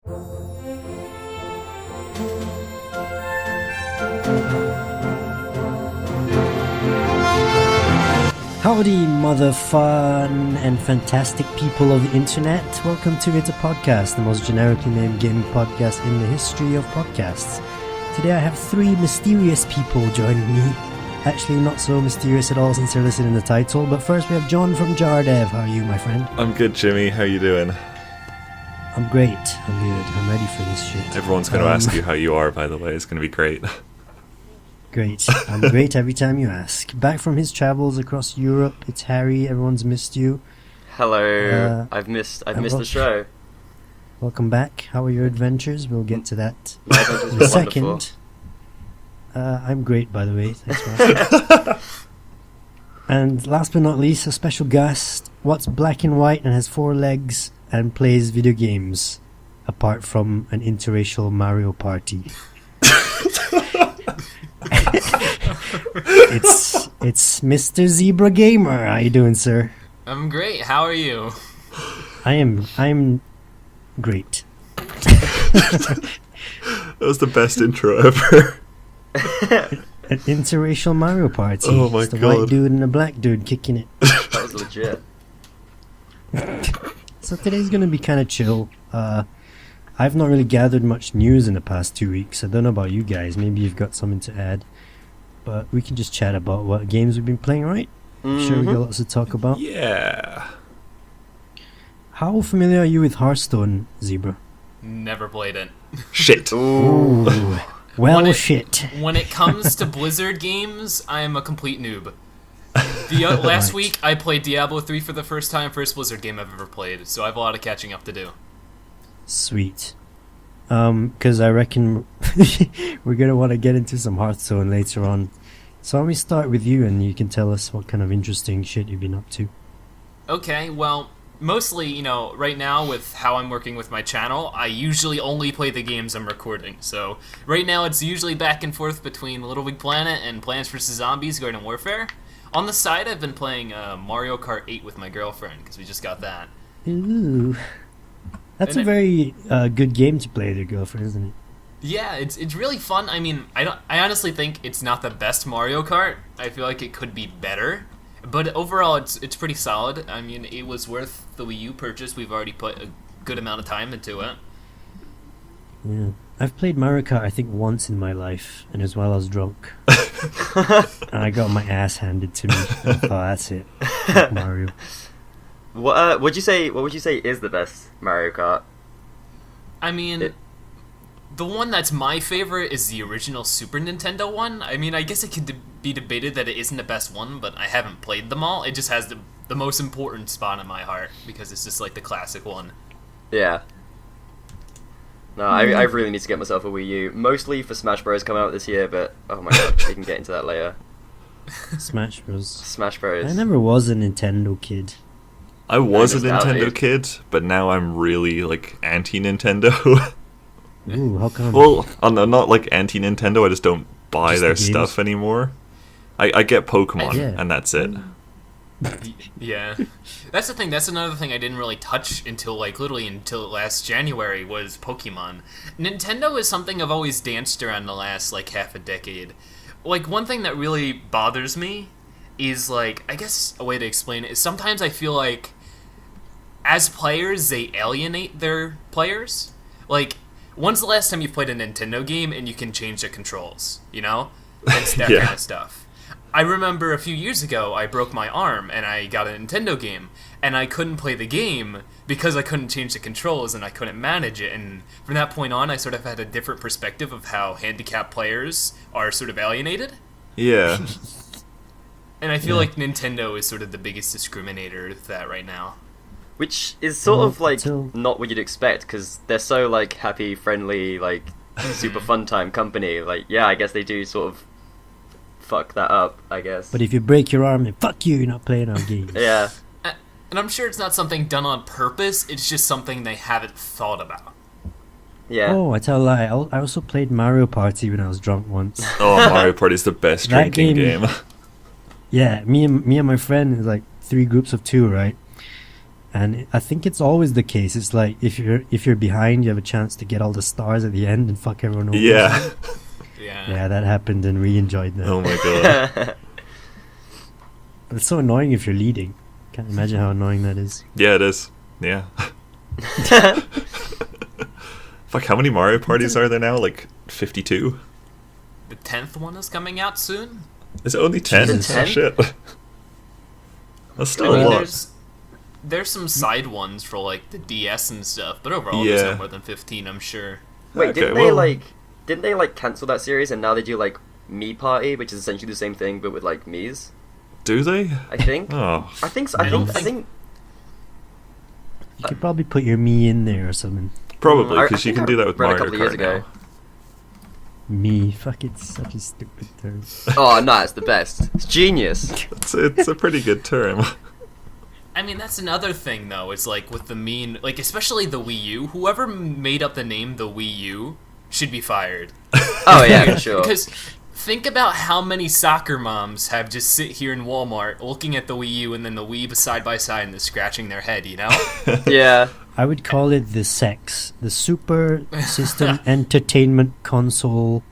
Howdy, mother fun and fantastic people of the internet. Welcome to It's a Podcast, the most generically named gaming podcast in the history of podcasts. Today I have three mysterious people joining me. Actually, not so mysterious at all since they're listed in the title. But first we have Jon from JaRDev. How are you, my friend? I'm good, Jimmy. How you doing? I'm great. I'm good. I'm ready for this shit. Everyone's going to ask you how you are, by the way. It's going to be great. Great. I'm great every time you ask. Back from his travels across Europe, it's Harry. Everyone's missed you. Hello. I've missed the show. Welcome back. How are your adventures? We'll get to that My adventures in were a second. wonderful. I'm great, by the way. Thanks for asking. And last but not least, a special guest. What's black and white and has 4 legs and plays video games, apart from an interracial Mario Party? It's Mr. Zebra Gamer. How you doing, sir? I'm great. How are you? I'm great. That was the best intro ever. An interracial Mario Party. Oh my it's the God. white dude and a black dude kicking it. That was legit. So today's gonna be kind of chill. I've not really gathered much news in the past 2 weeks. I don't know about you guys. Maybe you've got something to add. But we can just chat about what games we've been playing, right? I'm sure we got lots to talk about. Yeah. How familiar are you with Hearthstone, Zebra? Never played it. Shit. Ooh. Well, When it- shit. When it comes to Blizzard games, I am a complete noob. Last Right. week, I played Diablo 3 for the first time, first Blizzard game I've ever played, so I have a lot of catching up to do. Sweet. Because I reckon we're gonna want to get into some Hearthstone later on. So why don't we start with you, and you can tell us what kind of interesting shit you've been up to. Okay, well, mostly, right now with how I'm working with my channel, I usually only play the games I'm recording. So right now it's usually back and forth between Little Big Planet and Plants vs. Zombies Garden Warfare. On the side, I've been playing Mario Kart 8 with my girlfriend, because we just got that. Ooh. That's And a very good game to play with your girlfriend, isn't it? Yeah, it's really fun. I mean, I honestly think it's not the best Mario Kart. I feel like it could be better, but overall it's pretty solid. I mean, it was worth the Wii U purchase. We've already put a good amount of time into it. Yeah. I've played Mario Kart, I think, once in my life, and as well I was drunk. And I got my ass handed to me. I thought, that's it. Fuck Mario. What would you say is the best Mario Kart? I mean, It- the one that's my favorite is the original Super Nintendo one. I mean, I guess it could be debated that it isn't the best one, but I haven't played them all. It just has the most important spot in my heart because it's just like the classic one. Yeah. No, I really need to get myself a Wii U, mostly for Smash Bros. Coming out this year, but oh my god, we can get into that later. Smash Bros. Smash Bros. I never was a Nintendo kid. I was a Nostalgia. Nintendo kid, but now I'm really, anti-Nintendo. Ooh, how come? Well, I'm not, anti-Nintendo, I just don't buy Just their the games? stuff anymore. I get Pokemon, Yeah. and that's it. Yeah, that's the thing. That's another thing I didn't really touch until literally until last January was Pokemon. Nintendo is something I've always danced around the last half a decade. One thing that really bothers me is I guess a way to explain it is sometimes I feel like as players they alienate their players. When's the last time you played a Nintendo game and you can change the controls? It's that Yeah. kind of stuff. I remember a few years ago, I broke my arm, and I got a Nintendo game, and I couldn't play the game because I couldn't change the controls, and I couldn't manage it, and from that point on, I sort of had a different perspective of how handicapped players are sort of alienated, Yeah. and I feel like Nintendo is sort of the biggest discriminator of that right now. Which is sort Well, of until- not what you'd expect, because they're so happy, friendly, super fun time company. Yeah, I guess they do sort of fuck that up, I guess. But if you break your arm, then fuck you, you're not playing our games. Yeah. And I'm sure it's not something done on purpose, it's just something they haven't thought about. Yeah. Oh, I tell a lie. I also played Mario Party when I was drunk once. Oh, Mario Party's the best That drinking game- game. Yeah, me and my friend is 3 groups of 2, right? And I think it's always the case. It's like if you're behind, you have a chance to get all the stars at the end and fuck everyone over. Yeah. Yeah, that happened and we enjoyed that. Oh my god. But it's so annoying if you're leading. Can't imagine how annoying that is. Yeah, it is. Yeah. Fuck, how many Mario parties are there now? Like 52? The 10th one is coming out soon. Is it only 10? Is it 10? Shit. That's still I mean, a lot. there's some side ones for like the DS and stuff, but overall there's no more than 15, I'm sure. Wait, Okay, didn't they like cancel that series and now they do like Me Party, which is essentially the same thing but with like Mii's? Do they? I think. Oh. I think so. I I don't think. You could probably put your me in there or something. Probably, I because you think can do that I with read a Mario couple of years Kart ago. now. Me, fuck, it's such a stupid term. Oh no, it's the best. It's genius. It's a pretty good term. I mean, that's another thing, though. It's like with the like especially the Wii U. Whoever made up the name the Wii U should be fired. Oh yeah, for sure. Because think about how many soccer moms have just sit here in Walmart looking at the Wii U and then the Wii side by side and they're scratching their head, you know? Yeah. I would call it the Super System Entertainment Console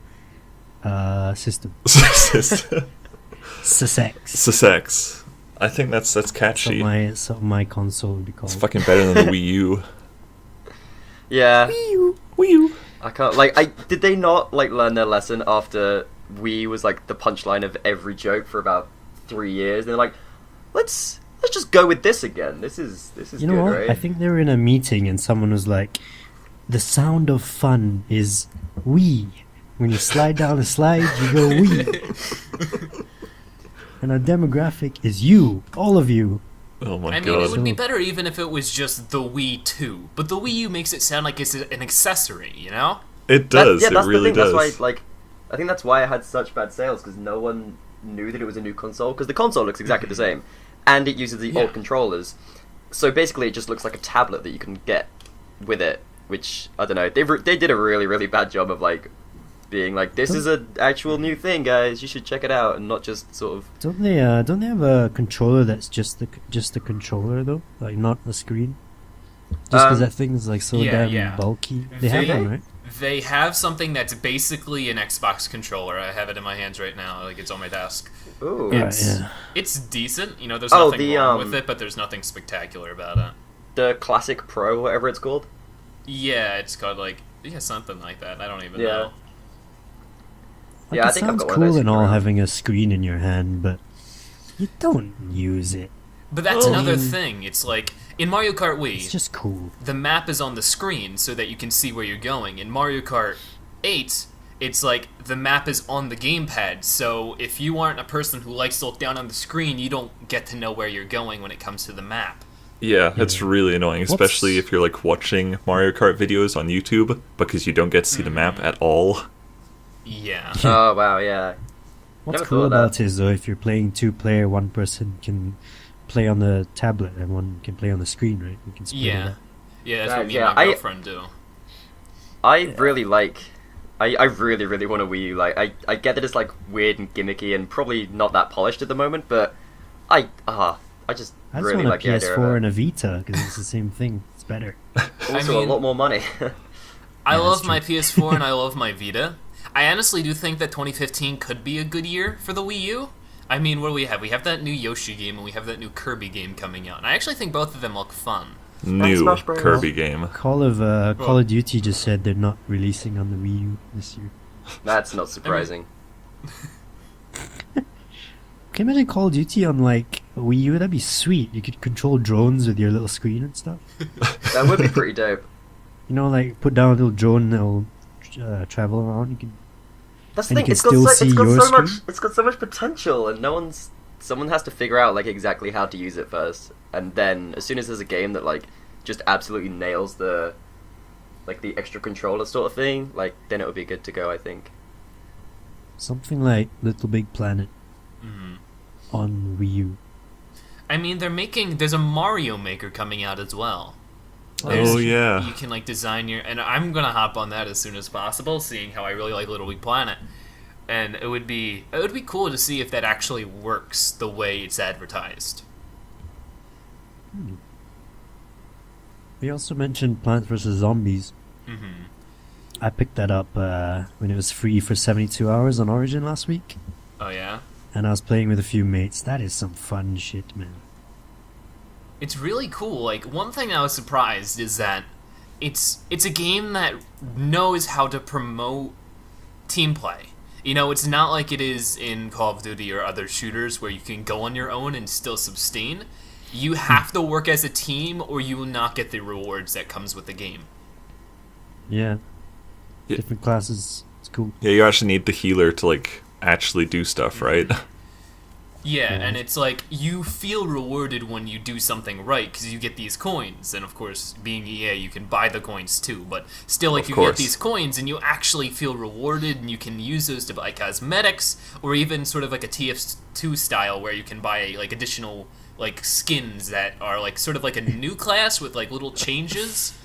System. SEX. Sussex. I think that's catchy. Something my console would be called. It's fucking better than the Wii U. Yeah. Wii U. I can't did they not like learn their lesson after Wii was like the punchline of every joke for about 3 years? They're like, let's just go with this again. This is You know good, what? right? I think they were in a meeting and someone was like, the sound of fun is Wii. When you slide down a slide, you go Wii. And our demographic is you, all of you. Oh my I mean, it god. would be better even if it was just the Wii 2. But the Wii U makes it sound like it's an accessory, you know? It does. That's it really the thing. does. That's why, I think that's why it had such bad sales, because no one knew that it was a new console. Because the console looks exactly the same, and it uses the old controllers. So basically, it just looks like a tablet that you can get with it. Which I don't know. They did a really really bad job of being like, this is an actual new thing, guys. You should check it out, and not just sort of. Don't they have a controller that's just the controller though, like not a screen? Just because that thing is like so damn bulky. They have one, right? They have something that's basically an Xbox controller. I have it in my hands right now. Like, it's on my desk. Ooh. It's decent. You know, there's Oh, nothing wrong with it, but there's nothing spectacular about it. The Classic Pro, whatever it's called. Yeah, it's called something like that. I don't even Yeah. know. Like, Yeah, I it think I've sounds got one of cool those and all around. having a screen in your hand, but you don't use it. But that's Oh. another thing. It's like, in Mario Kart Wii, It's just cool. the map is on the screen so that you can see where you're going. In Mario Kart 8, it's like the map is on the gamepad, so if you aren't a person who likes to look down on the screen, you don't get to know where you're going when it comes to the map. Yeah, it's really annoying, especially if you're watching Mario Kart videos on YouTube, because you don't get to see the map at all. Yeah. Oh wow, yeah. What's Never cool thought of about that. it is though, if you're playing two-player, one person can play on the tablet and one can play on the screen, right? You can split it Yeah. up. Yeah, that's Right, what me yeah, and my I- girlfriend do. I really I really really want a Wii U. I get that it's weird and gimmicky and probably not that polished at the moment, but I just I just really want a like the idea PS4 of and it. a Vita because it's the same thing. It's better. Also, mean- a lot more money. I Yeah, love that's my true. PS4 and I love my Vita. I honestly do think that 2015 could be a good year for the Wii U. I mean, what do we have? We have that new Yoshi game and we have that new Kirby game coming out. And I actually think both of them look fun. New Smash Bros. Kirby game. Call of Duty just said they're not releasing on the Wii U this year. That's not surprising. Can you imagine Call of Duty on a Wii U? That'd be sweet. You could control drones with your little screen and stuff. That would be pretty dope. You know, put down a little drone that'll travel around. You can. That's And the you thing. can It's got still so, see it's got your so much. screen? It's got so much potential, and someone has to figure out exactly how to use it first, and then as soon as there's a game that just absolutely nails the extra controller sort of thing, then it would be good to go. I think. Something like Little Big Planet Mhm. on Wii U. I mean, there's a Mario Maker coming out as well. Oh, yeah. You can design and I'm gonna hop on that as soon as possible, seeing how I really like Little Big Planet. And it would be cool to see if that actually works the way it's advertised. We also mentioned Plants vs. Zombies. Mm-hmm. I picked that up when it was free for 72 hours on Origin last week. Oh yeah? And I was playing with a few mates. That is some fun shit, man. It's really cool. Like, one thing I was surprised is that it's a game that knows how to promote team play. You know, it's not like it is in Call of Duty or other shooters where you can go on your own and still sustain. You have to work as a team or you will not get the rewards that comes with the game. Yeah. Yeah. Different classes. It's cool. Yeah, you actually need the healer to, like, actually do stuff, right? Yeah, and it's like, you feel rewarded when you do something right, because you get these coins, and of course, being EA, you can buy the coins too, but still, like, you get these coins, and you actually feel rewarded, and you can use those to buy cosmetics, or even sort of like a TF2 style, where you can buy, like, additional, like, skins that are, like, sort of like a new class with, like, little changes,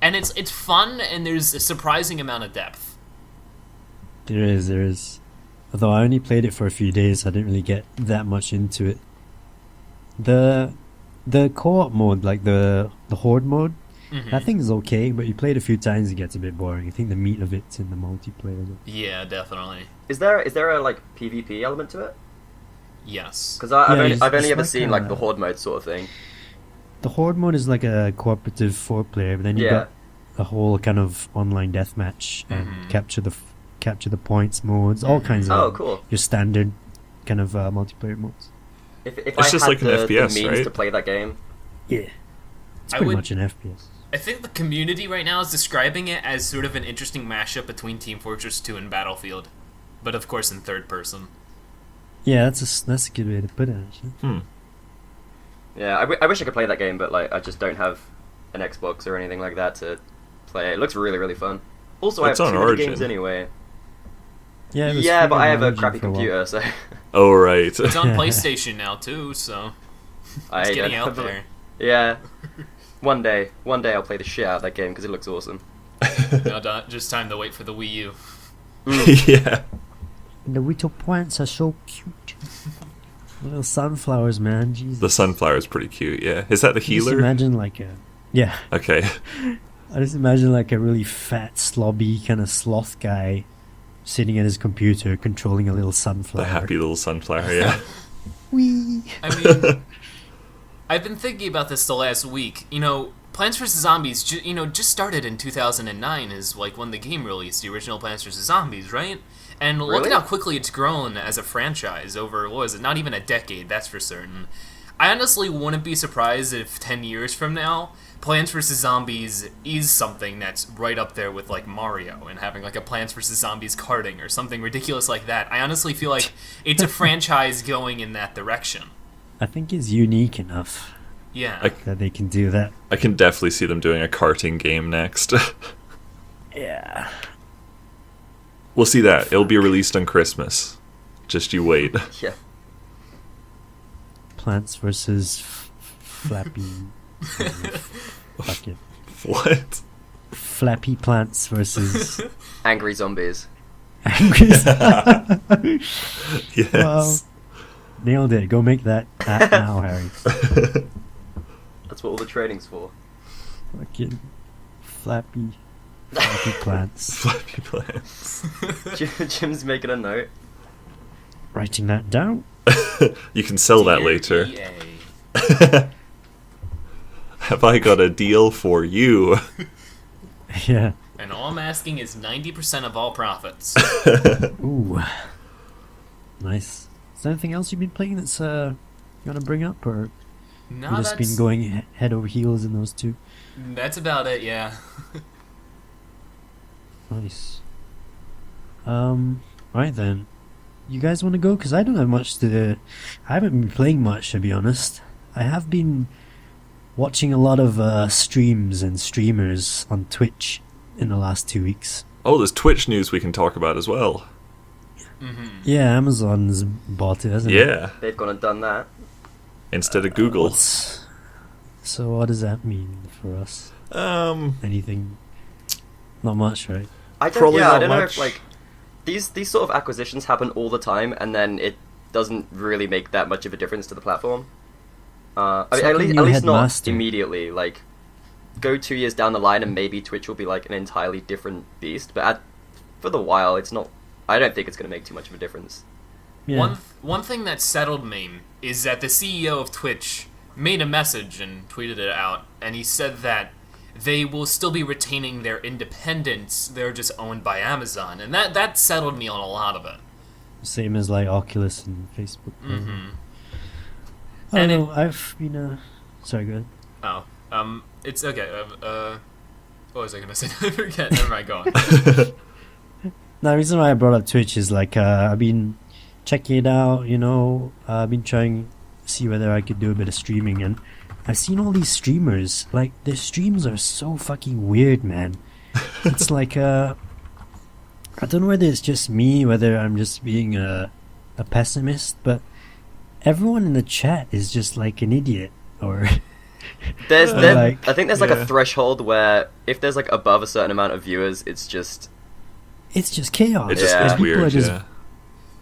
and it's fun, and there's a surprising amount of depth. There is. Although I only played it for a few days, I didn't really get that much into it. The co-op mode, like the horde mode, that thing is okay, but you play it a few times, it gets a bit boring. I think the meat of it's in the multiplayer. Yeah, definitely. Is there a like PvP element to it? Yes. Because I've it's only ever like seen like the horde mode sort of thing. The horde mode is like a cooperative 4-player, but then you got a whole kind of online deathmatch and capture the points modes, all kinds of cool. your standard kind of multiplayer modes. If It's I just had like an FPS, the means right? to play that game, Yeah, it's pretty much an FPS. I think the community right now is describing it as sort of an interesting mashup between Team Fortress 2 and Battlefield, but of course in third person. Yeah, that's a good way to put it, actually. yeah, I wish I could play that game, but like I just don't have an Xbox or anything like that to play. It looks really, really fun. Also, It's I on have too many Origin. games anyway. Yeah, it was Yeah, free but on I have a Origin crappy for while. computer, so Oh, right. It's on PlayStation now too, so it's getting don't out have the- there. Yeah. One day I'll play the shit out of that game because it looks awesome. Now, just time to wait for the Wii U. Yeah. And the little plants are so cute. Little sunflowers, man. Jesus. The sunflower is pretty cute, yeah. Is that the Just healer? imagine like a... Yeah. Okay. I just imagine like a really fat, slobby kind of sloth guy sitting at his computer controlling a little sunflower. The happy little sunflower, yeah. Whee! I mean, I've been thinking about this the last week. You know, Plants vs. Zombies, just started in 2009 is like when the game released, the original Plants vs. Zombies, right? And look Really? at how quickly it's grown as a franchise over, what was it, not even a decade, that's for certain. I honestly wouldn't be surprised if 10 years from now, Plants vs. Zombies is something that's right up there with like Mario and having like a Plants vs. Zombies karting or something ridiculous like that. I honestly feel like it's a franchise going in that direction. I think it's unique enough Yeah. that they can do that. I can definitely see them doing a karting game next. Yeah. We'll see that. It'll be released on Christmas. Just you wait. Yeah. Plants versus Flappy... Fuck it. What? Flappy plants versus Angry zombies. angry. Yes. Wow. Nailed it. Go make that app now, Harry. That's what all the training's for. Fucking flappy plants. Flappy plants. Jim's making a note. Writing that down. You can sell that Dear later. EA. Have I got a deal for you? Yeah. And all I'm asking is 90% of all profits. Ooh. Nice. Is there anything else you've been playing that's you want to bring up, or No, you've just been going head over heels in those two? That's about it, yeah. Nice. Right then. You guys want to go? Because I don't have much to... I haven't been playing much, to be honest. I have been watching a lot of streams and streamers on Twitch in the last 2 weeks. Oh, there's Twitch news we can talk about as well. Yeah, Amazon's bought it, hasn't it? Yeah. They've gone and done that. Instead of Google. So what does that mean for us? Anything? Not much, right? I don't. Probably Yeah, I not don't know much. if like these sort of acquisitions happen all the time, and then it doesn't really make that much of a difference to the platform. I mean, It's at like least a new not headmaster. immediately. Like go 2 years down the line and maybe Twitch will be like an entirely different beast. But for the while, it's not. I don't think it's going to make too much of a difference. Yeah. One thing that settled me is that the CEO of Twitch made a message and tweeted it out, and he said that they will still be retaining their independence. They're just owned by Amazon, and that settled me on a lot of it. Same as like Oculus and Facebook. Mm-hmm. I And don't know. I've been. Sorry, go ahead. Oh, it's okay. What was I gonna say? I forget. Never mind. Go on. Now, the reason why I brought up Twitch is like I've been checking it out. I've been trying to see whether I could do a bit of streaming, and I've seen all these streamers. Like their streams are so fucking weird, man. It's like I don't know whether it's just me, whether I'm just being a pessimist, but everyone in the chat is just like an idiot, or I think there's like Yeah. a threshold where if there's like above a certain amount of viewers, it's just chaos. It just Yeah. gets People weird, are just yeah.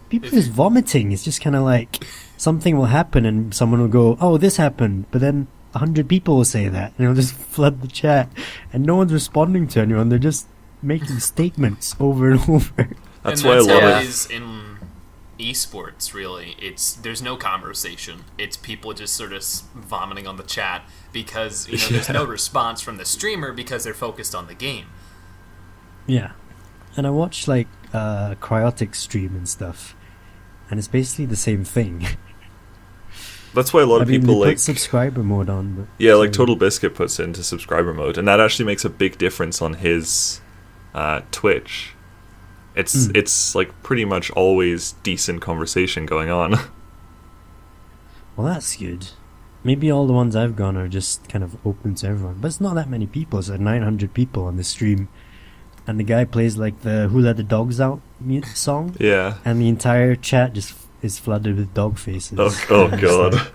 people are just vomiting. It's just kind of like something will happen and someone will go, "Oh, this happened," but then 100 people will say that, and it'll just flood the chat, and no one's responding to anyone. They're just making statements over and over. That's And why a lot how of- it is in esports. Really, there's no conversation. It's people just sort of vomiting on the chat because there's no response from the streamer because they're focused on the game. Yeah, and I watch like Cryotic stream and stuff, and it's basically the same thing. That's why a lot of they people put like subscriber mode on, but yeah, like Total Biscuit puts it into subscriber mode, and that actually makes a big difference on his Twitch. It's like pretty much always decent conversation going on. Well, that's good. Maybe all the ones I've gone are just kind of open to everyone, but it's not that many people. It's like 900 people on the stream, and the guy plays like the "Who Let the Dogs Out" song, Yeah. and the entire chat just is flooded with dog faces. Oh And I'm just god. like,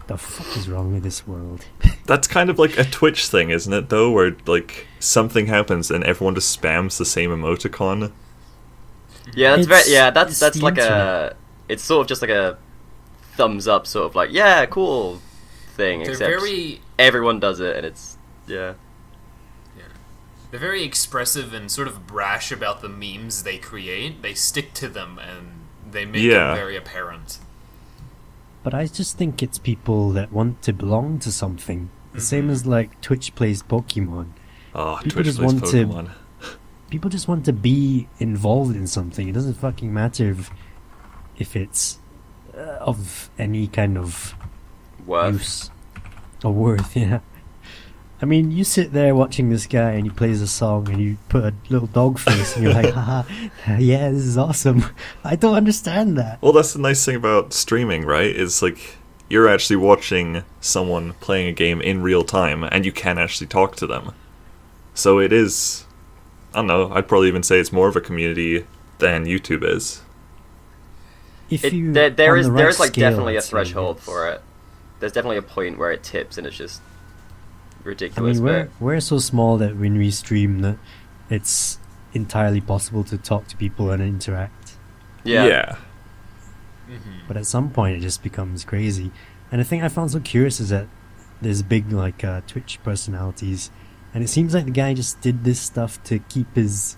the fuck is wrong with this world? That's kind of like a Twitch thing, isn't it, though, where like something happens and everyone just spams the same emoticon. yeah, that's It's- very that's it's the like internet. it's sort of just like a thumbs up sort of like yeah cool thing. They're Except very everyone does it and it's yeah. They're very expressive and sort of brash about the memes they create. They stick to them and they make Yeah. them very apparent. But I just think it's people that want to belong to something. The same as like Twitch plays Pokemon. Oh, People Twitch just plays want to- Pokemon. People just want to be involved in something. It doesn't fucking matter if it's of any kind of Worth. use or worth. Yeah. I mean, you sit there watching this guy and he plays a song and you put a little dog face and you're like, haha, yeah, this is awesome. I don't understand that. Well, that's the nice thing about streaming, right? Is like you're actually watching someone playing a game in real time and you can actually talk to them. So it is, I don't know, I'd probably even say it's more of a community than YouTube is. If It, you there on is the there right is like scale, definitely a I'd say threshold yes. for it. There's definitely a point where it tips and it's just I ridiculous. mean, we're so small that when we stream, that it's entirely possible to talk to people and interact. but yeah. Mm-hmm. But at some point, it just becomes crazy. And the thing I found so curious is that there's big like Twitch personalities, and it seems like the guy just did this stuff to keep his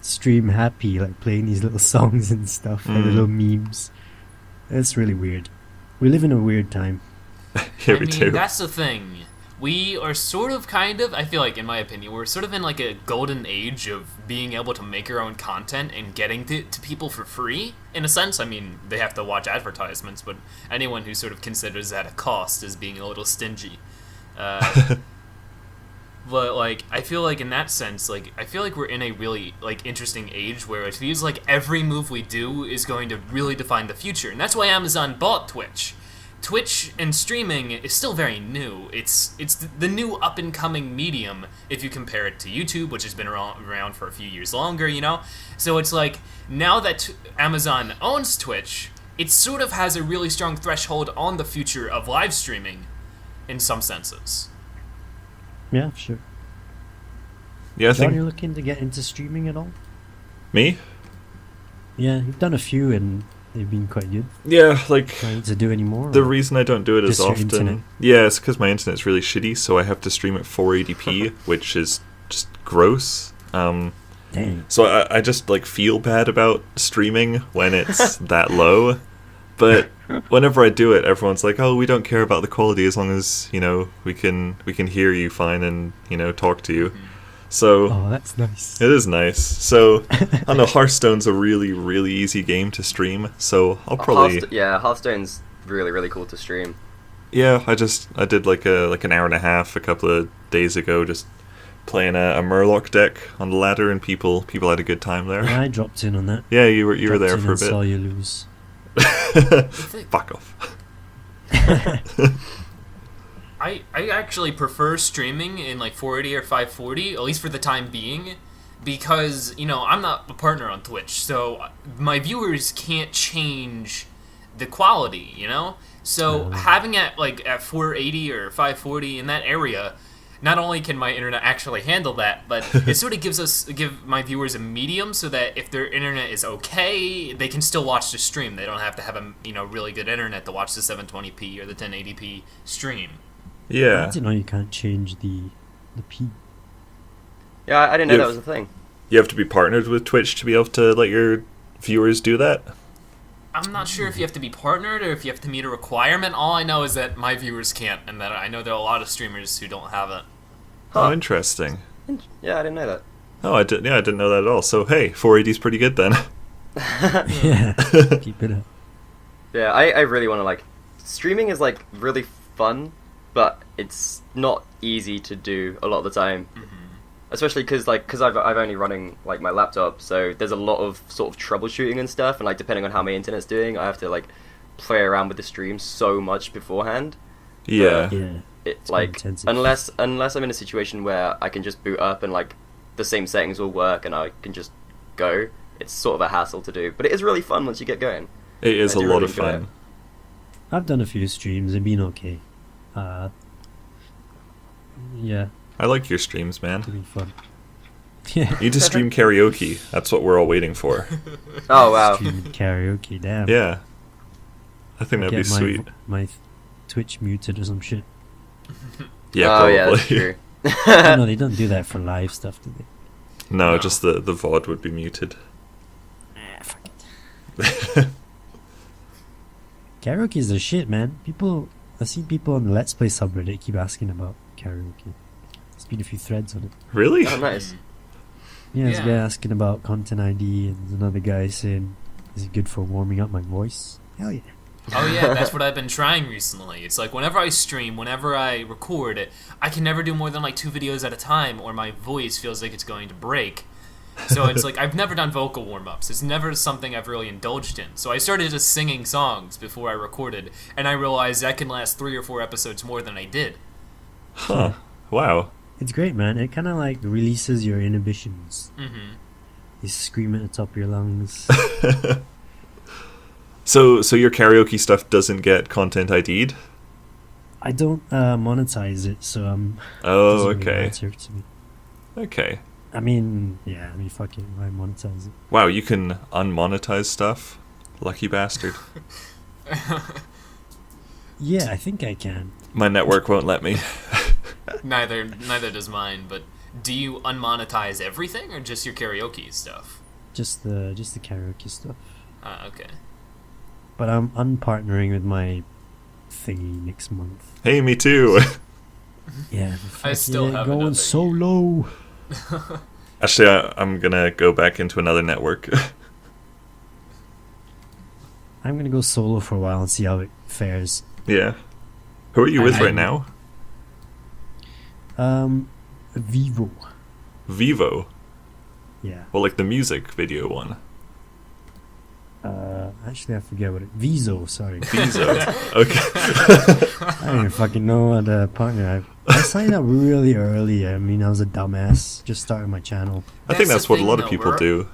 stream happy, like playing these little songs and stuff, like Mm. little memes. It's really weird. We live in a weird time. Yeah, I we mean, do. that's the thing. We are sort of, kind of, I feel like, in my opinion, we're sort of in like a golden age of being able to make our own content and getting to people for free. In a sense, I mean, they have to watch advertisements, but anyone who sort of considers that a cost is being a little stingy. But, like, I feel like in that sense, like, I feel like we're in a really, like, interesting age where it feels like every move we do is going to really define the future. And that's why Amazon bought Twitch. Twitch and streaming is still very new. It's the new up-and-coming medium if you compare it to YouTube, which has been around for a few years longer, you know? So it's like, now that Amazon owns Twitch, it sort of has a really strong threshold on the future of live streaming in some senses. Yeah, sure. Yeah, I John, you're think looking to get into streaming at all? me. Yeah, you've done a few, and They've been quite good. Yeah, like Trying to do any more? the or reason I don't do it as just your often. internet? Yeah, it's because my internet's really shitty, so I have to stream at 480p, which is just gross. Dang. So I just like feel bad about streaming when it's that low. But whenever I do it, everyone's like, "Oh, we don't care about the quality as long as we can hear you fine and talk to you." So Oh, that's nice. it is nice. So I know Hearthstone's a really really easy game to stream. So I'll probably Hearthstone's really really cool to stream. yeah. I did like an hour and a half a couple of days ago, just playing a Murloc deck on the ladder, and people had a good time there. Yeah, I dropped in on that. Yeah, you were Dropped there in for a and saw bit. you lose. Fuck off. I actually prefer streaming in like 480 or 540, at least for the time being, because I'm not a partner on Twitch, so my viewers can't change the quality, So having it like at 480 or 540 in that area, not only can my internet actually handle that, but it sort of give my viewers a medium so that if their internet is okay, they can still watch the stream. They don't have to have a really good internet to watch the 720p or the 1080p stream. I Yeah. didn't know you can't change the P. Yeah, I didn't know You've- that was a thing. You have to be partnered with Twitch to be able to let your viewers do that. I'm not sure if you have to be partnered or if you have to meet a requirement. All I know is that my viewers can't, and that I know there are a lot of streamers who don't have it. Oh, interesting. Yeah, I didn't know that. Oh, I didn't know that at all. So hey, 480 is pretty good then. Yeah, keep it up. Yeah, I really want to streaming is really fun, but it's not easy to do a lot of the time. Especially because I've only running my laptop, so there's a lot of sort of troubleshooting and stuff, and depending on how my internet's doing, I have to play around with the stream so much beforehand. Yeah. Yeah. It's quite intensive. unless I'm in a situation where I can just boot up and the same settings will work and I can just go, it's sort of a hassle to do, but it is really fun once you get going. It is I a do lot really of enjoy fun. it. I've done a few streams. They've been okay. Yeah, I like your streams, man. they've been fun. Yeah. You need to stream karaoke. That's what we're all waiting for. Oh wow. Streaming karaoke, damn. Yeah. I think that'd be Get my sweet. my Twitch muted or some shit. Yeah, Oh probably. yeah, that's true. Oh, no, they don't do that for live stuff, do they? No, No. just the VOD would be muted. Fuck it. Karaoke is the shit, man. I've seen people on the Let's Play subreddit keep asking about karaoke. There's been a few threads on it. Really? Oh nice. Yeah, there's a Yeah. guy asking about content ID, and there's another guy saying, is it good for warming up my voice? Hell yeah. Oh yeah, that's what I've been trying recently. It's whenever I stream, whenever I record it, I can never do more than 2 videos at a time, or my voice feels like it's going to break. So it's I've never done vocal warm-ups. It's never something I've really indulged in. So I started just singing songs before I recorded, and I realized that can last 3 or 4 episodes more than I did. Huh. Wow. It's great, man. It kind of releases your inhibitions. Mm-hmm. You scream at the top of your lungs. So your karaoke stuff doesn't get content ID'd? I don't monetize it, so Oh, doesn't really okay. matter to me. Okay. I mean, fuck it, why monetize it? Wow, you can unmonetize stuff? Lucky bastard. Yeah, I think I can. My network won't let me. Neither does mine, but do you unmonetize everything, or just your karaoke stuff? Just the karaoke stuff. Okay. But I'm unpartnering with my thingy next month. Hey, me too. Yeah, I still have going another solo. Actually, I'm gonna go back into another network. I'm gonna go solo for a while and see how it fares. Yeah. Who are you with I- right now? Vivo. Vivo. Yeah. Well, the music video one. Actually, I forget what it. Viso, sorry. Vizo. Okay. I don't even fucking know what partner I signed up really early. I mean, I was a dumbass. Just started my channel. I think That's that's the what a thing, lot of though, people we're- do.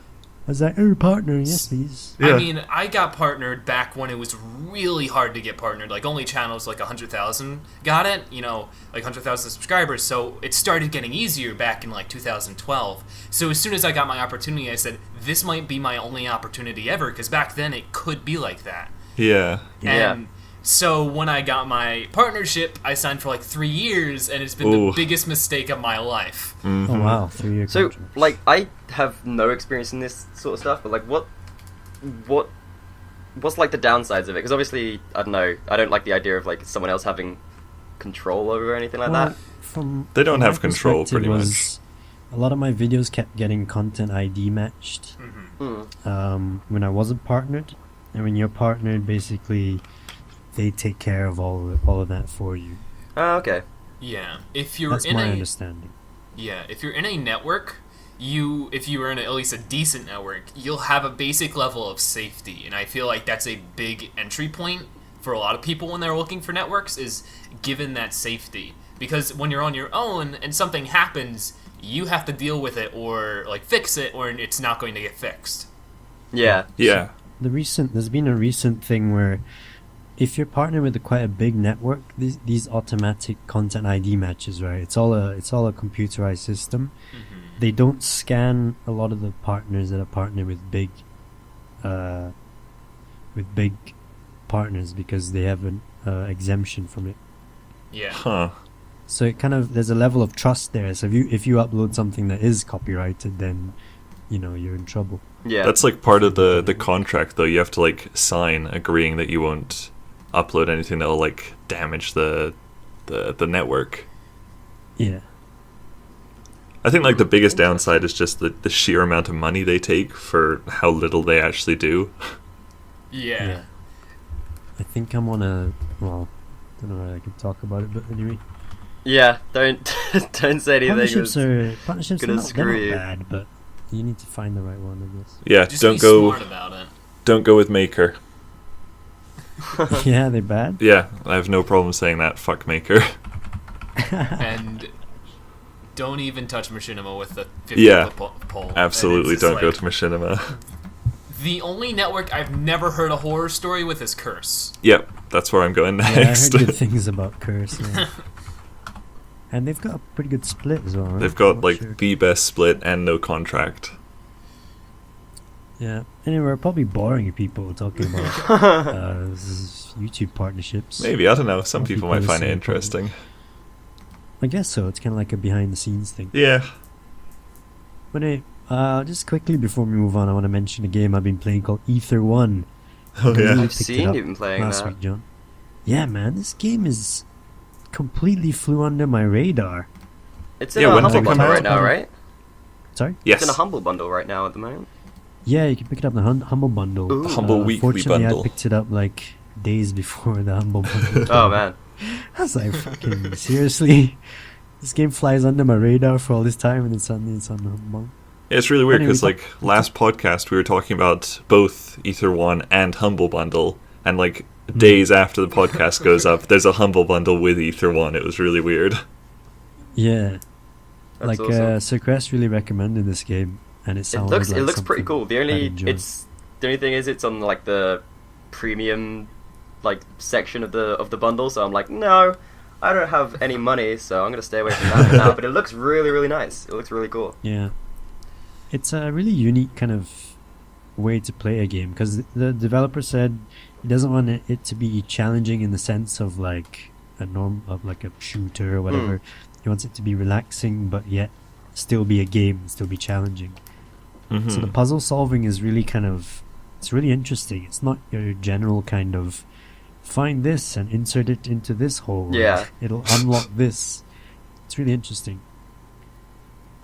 was like, oh, partner, yes, please. Yeah. I mean, I got partnered back when it was really hard to get partnered. Like, only channels like 100,000 got it, like 100,000 subscribers. So it started getting easier back in like 2012. So as soon as I got my opportunity, I said, this might be my only opportunity ever, because back then it could be like that. Yeah. And so when I got my partnership, I signed for like 3 years, and it's been Ooh. the biggest mistake of my life. Oh wow, 3-year So, contract. like, I have no experience in this sort of stuff, but like, what's like the downsides of it? Because obviously, I don't know, I don't like the idea of like someone else having control over anything like that. They don't from have my control, perspective pretty was a lot of my videos kept getting content ID matched when I wasn't partnered, and when you're partnered, basically they take care of all of that for you. Oh, okay. Yeah, if you're That's in my a understanding. if you're in a network, if you were in at least a decent network, you'll have a basic level of safety, and I feel like that's a big entry point for a lot of people when they're looking for networks, is given that safety. Because when you're on your own and something happens, you have to deal with it or like fix it, or it's not going to get fixed. Yeah. Yeah. There's been a recent thing where if you're partnered with quite a big network, these automatic content ID matches, right? It's all a computerized system. They don't scan a lot of the partners that are partnered with big partners because they have an exemption from it. Yeah. Huh. So it kind of, there's a level of trust there. So if you upload something that is copyrighted, then you're in trouble. Yeah. That's like part of the contract, though. You have to like sign agreeing that you won't upload anything that will like damage the network. Yeah. I think like the biggest downside is just the sheer amount of money they take for how little they actually do. Yeah. I think I'm on I don't know if I can talk about it, but anyway. Yeah, don't say anything. Partnerships are gonna not, screw they're you. not bad, but you need to find the right one, I guess. Yeah, Just don't be go smart about it. don't go with Maker. Yeah, they're bad. Yeah, I have no problem saying that. Fuck Maker. And don't even touch Machinima with the 50 Yeah, pole. Absolutely It's just don't go like- to Machinima. The only network I've never heard a horror story with is Curse. Yep, that's where I'm going Yeah, I next. heard good things about Curse. Yeah. And they've got a pretty good split as well, right? They've got I'm like not sure. the best split and no contract. Yeah. Anyway, we're probably boring people talking about this is YouTube partnerships. Maybe, I don't know. Some Some people people might find it listen interesting. I guess so. It's kind of like a behind-the-scenes thing. Yeah. But anyway, just quickly before we move on, I want to mention a game I've been playing called Ether 1. Oh You yeah. I've picked it seen up you been playing last that. week, John. Yeah, man, this game is completely flew under my radar. It's in Yeah, a when did Humble it come Bundle out? right now, right? Sorry? Yes. It's in a Humble Bundle right now at the moment. Yeah, you can pick it up in the Humble Bundle. Ooh. Humble Weekly Fortunately, Bundle. I picked it up like days before the Humble Bundle. Oh man. I was like, fucking seriously? This game flies under my radar for all this time, and then suddenly it's on the Humble Bundle. Yeah, it's really weird Anyway, because like last podcast we were talking about both Ether 1 and Humble Bundle, and like days after the podcast goes up, there's a Humble Bundle with Ether 1. It was really weird. Yeah. That's like, awesome. Sir Crest really recommended this game, and it It sounded looks like pretty something cool. The I'd only enjoy. thing is it's on like the premium like section of the bundle, so I'm like, no, I don't have any money, so I'm gonna stay away from that for now. But it looks really, really nice. It looks really cool. Yeah. It's a really unique kind of way to play a game, because the developer said he doesn't want it to be challenging in the sense of like like a shooter or whatever. He wants it to be relaxing, but yet still be a game, still be challenging. Mhm. So the puzzle solving is really it's really interesting. It's not your general kind of find this and insert it into this hole. Yeah. It'll unlock this. It's really interesting.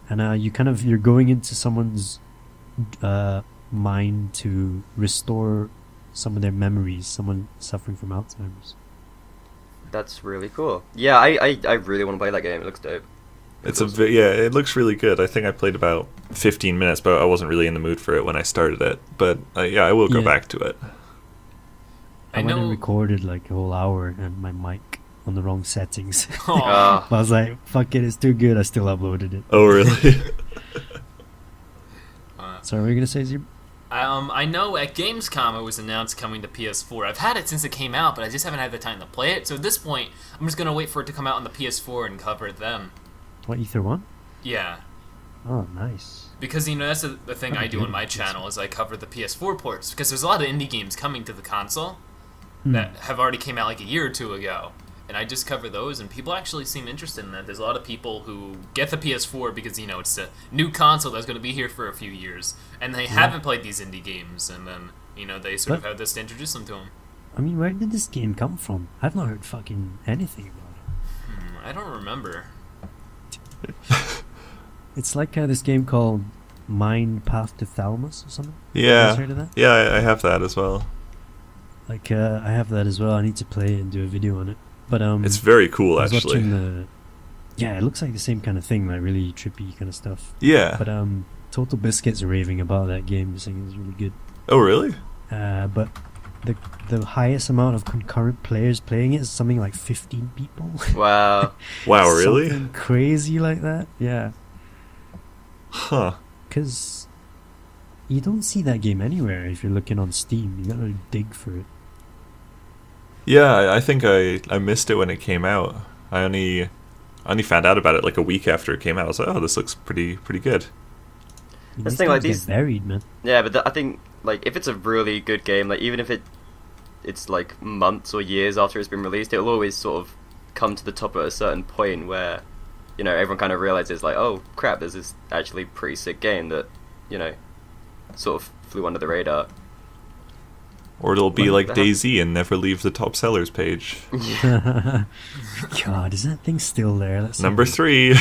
And you're going into someone's mind to restore some of their memories, someone suffering from Alzheimer's. That's really cool. Yeah, I really want to play that game. It looks dope. It's awesome. it looks really good. I think I played about 15 minutes, but I wasn't really in the mood for it when I started it. But I will go Yeah. back to it. I I went and know. recorded like a whole hour and my mic on the wrong settings. Aw. But I was like, fuck it, it's too good. I still uploaded it. Oh really? So, what are you gonna say, Zeb? I know at Gamescom it was announced coming to PS4. I've had it since it came out, but I just haven't had the time to play it. So at this point, I'm just gonna wait for it to come out on the PS4 and cover it then. What, Ether 1? Yeah. Oh, nice. Because, that's the thing I do on my channel is I cover the PS4 ports. Because there's a lot of indie games coming to the console that have already came out like a year or two ago. And I just cover those, and people actually seem interested in that. There's a lot of people who get the PS4 because, it's a new console that's going to be here for a few years. And they haven't played these indie games, and then, they sort of have this to introduce them to them. I mean, where did this game come from? I've not heard fucking anything about it. I don't remember. It's like this game called Mind Path to Thalamus or something. Yeah. You guys heard of that? Yeah, I have that as well. Like, I have that as well. I need to play it and do a video on it. But It's very cool, I was actually. watching yeah, it looks like the same kind of thing, like really trippy kind of stuff. Yeah. But Total Biscuit's raving about that game, saying it's really good. Oh, really? But the highest amount of concurrent players playing it is something like 15 people. Wow. Wow, really? Something crazy like that. Yeah. Huh. Because you don't see that game anywhere if you're looking on Steam. You gotta dig for it. Yeah, I think I missed it when it came out. I only found out about it like a week after it came out. I was like, oh, this looks pretty good. These thing, like, games these- get buried, man. Yeah, but I think, like, if it's a really good game, like, even if it's like months or years after it's been released, it'll always sort of come to the top at a certain point where, everyone kind of realizes, like, oh crap, there's this actually pretty sick game that, sort of flew under the radar. Or it'll be What like the DayZ and never leave the top sellers page. God, is that thing still there? That's Number 3.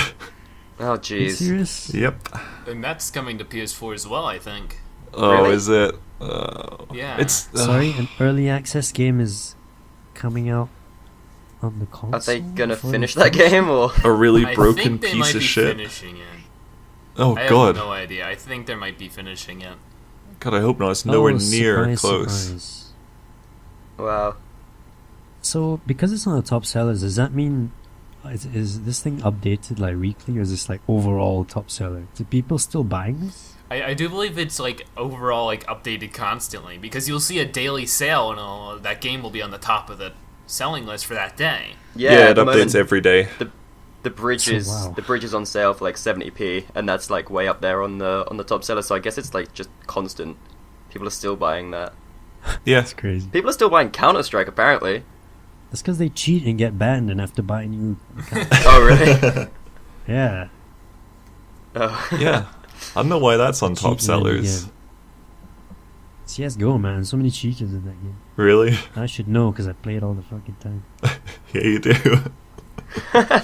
Oh Are you jeez. serious? Yep. And that's coming to PS4 as well, I think. Oh, Really? is it? Yeah. It's Sorry, an early access game is coming out on the console. Are they gonna before finish they that finish? game or? a really I broken think they piece might of be shit. finishing it. Oh I god. have no idea. I think they might be finishing it. God, I hope not. It's nowhere Oh, near surprise, close. surprise. Wow. So, because it's on the top sellers, does that mean is this thing updated like weekly, or is this like overall top seller? Do people still buying this? I do believe it's like overall like updated constantly because you'll see a daily sale and that game will be on the top of the selling list for that day. Yeah, Yeah, at it the updates moment, every day. the bridge is wow. the bridge is on sale for like 70p, and that's like way up there on the top seller. So I guess it's like just constant. People are still buying that. Yeah. It's crazy. People are still buying Counter-Strike apparently. That's because they cheat and get banned and have to buy new accounts. Oh really? Yeah. Oh. Yeah. I don't know why that's on top Cheating in the sellers. game. CSGO, man. So many cheaters in that game. Really? I should know because I play it all the fucking time. Yeah, you do.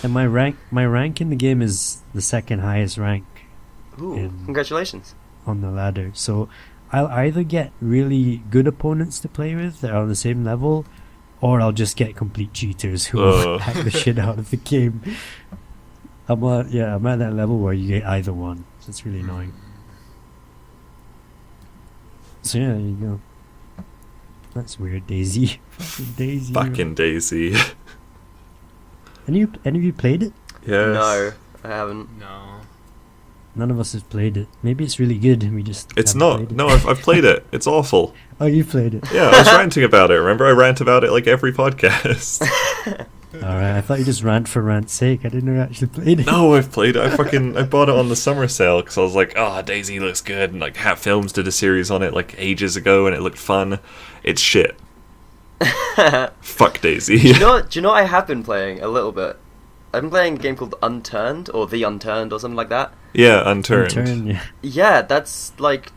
And my rank in the game is the second highest rank Ooh, In- congratulations. on the ladder. So I'll either get really good opponents to play with that are on the same level, or I'll just get complete cheaters who will hack the shit out of the game. I'm at that level where you get either one. So it's really annoying. So yeah, there you go. That's weird, Daisy. Fucking Daisy. Fucking Daisy. Any of you played it? Yes. No, I haven't. No. None of us have played it. Maybe it's really good and we just It's haven't not. played it. No, I've played it. It's awful. Oh, you played it. Yeah, I was ranting about it. Remember, I rant about it like every podcast. Alright, I thought you just rant for rant's sake. I didn't know you actually played it. No, I've played it. I bought it on the summer sale because I was like, oh, Daisy looks good. And like Hat Films did a series on it like ages ago and it looked fun. It's shit. Fuck Daisy. Do you know what I have been playing a little bit? I've been playing a game called Unturned or The Unturned or something like that. Yeah, Unturned. Turn, yeah. Yeah, that's like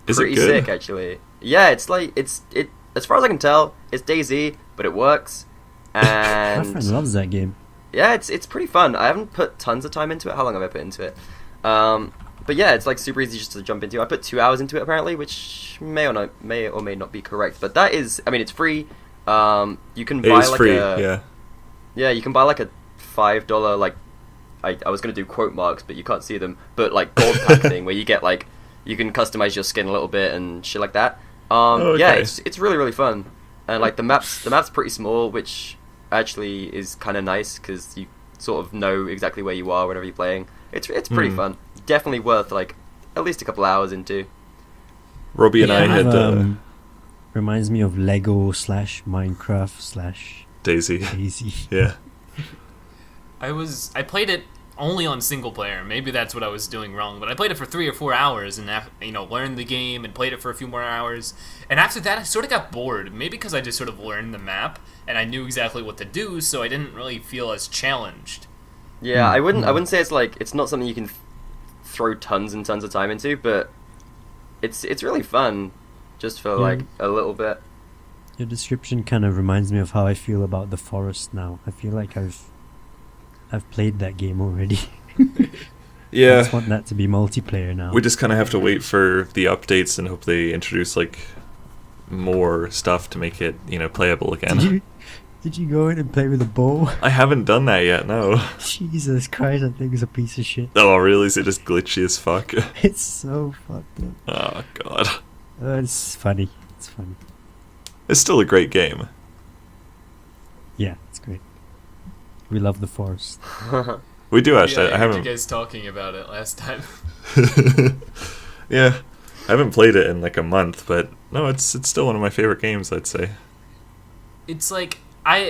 Is it pretty good? sick actually. Yeah, it's like it as far as I can tell, it's DayZ, but it works. My friend And loves that game. yeah, it's pretty fun. I haven't put tons of time into it. How long have I put into it? But yeah, it's like super easy just to jump into. I put 2 hours into it apparently, which may or may not be correct. But that is, I mean, it's free. You can It buy is like free, a yeah. you can buy like a $5 like I was gonna do quote marks, but you can't see them. But like gold pack thing where you get like you can customize your skin a little bit and shit like that. Yeah, okay. it's really really fun, and like the map's pretty small, which actually is kind of nice because you sort of know exactly where you are whenever you're playing. It's pretty fun. Definitely worth like at least a couple hours into. Robbie and I Yeah, had reminds me of Lego / Minecraft / Daisy. Daisy. Yeah. I played it only on single player. Maybe that's what I was doing wrong, but I played it for 3 or 4 hours and learned the game and played it for a few more hours. And after that, I sort of got bored. Maybe because I just sort of learned the map and I knew exactly what to do, so I didn't really feel as challenged. Yeah, I wouldn't say it's not something you can throw tons and tons of time into, but it's really fun just for like a little bit. Your description kind of reminds me of how I feel about The Forest now. I feel like I've played that game already. Yeah. I just want that to be multiplayer now. We just kind of have to wait for the updates and hope they introduce like more stuff to make it, playable again. Did you go in and play with a bow? I haven't done that yet, no. Jesus Christ, that thing is a piece of shit. Oh, really? Is it just glitchy as fuck? It's so fucked up. Oh, God. It's funny. It's funny. It's still a great game. Yeah, it's great. We love The Forest. We do, actually. Yeah, I heard haven't... you guys talking about it last time. Yeah. I haven't played it in like a month, but no, it's still one of my favorite games, I'd say. It's like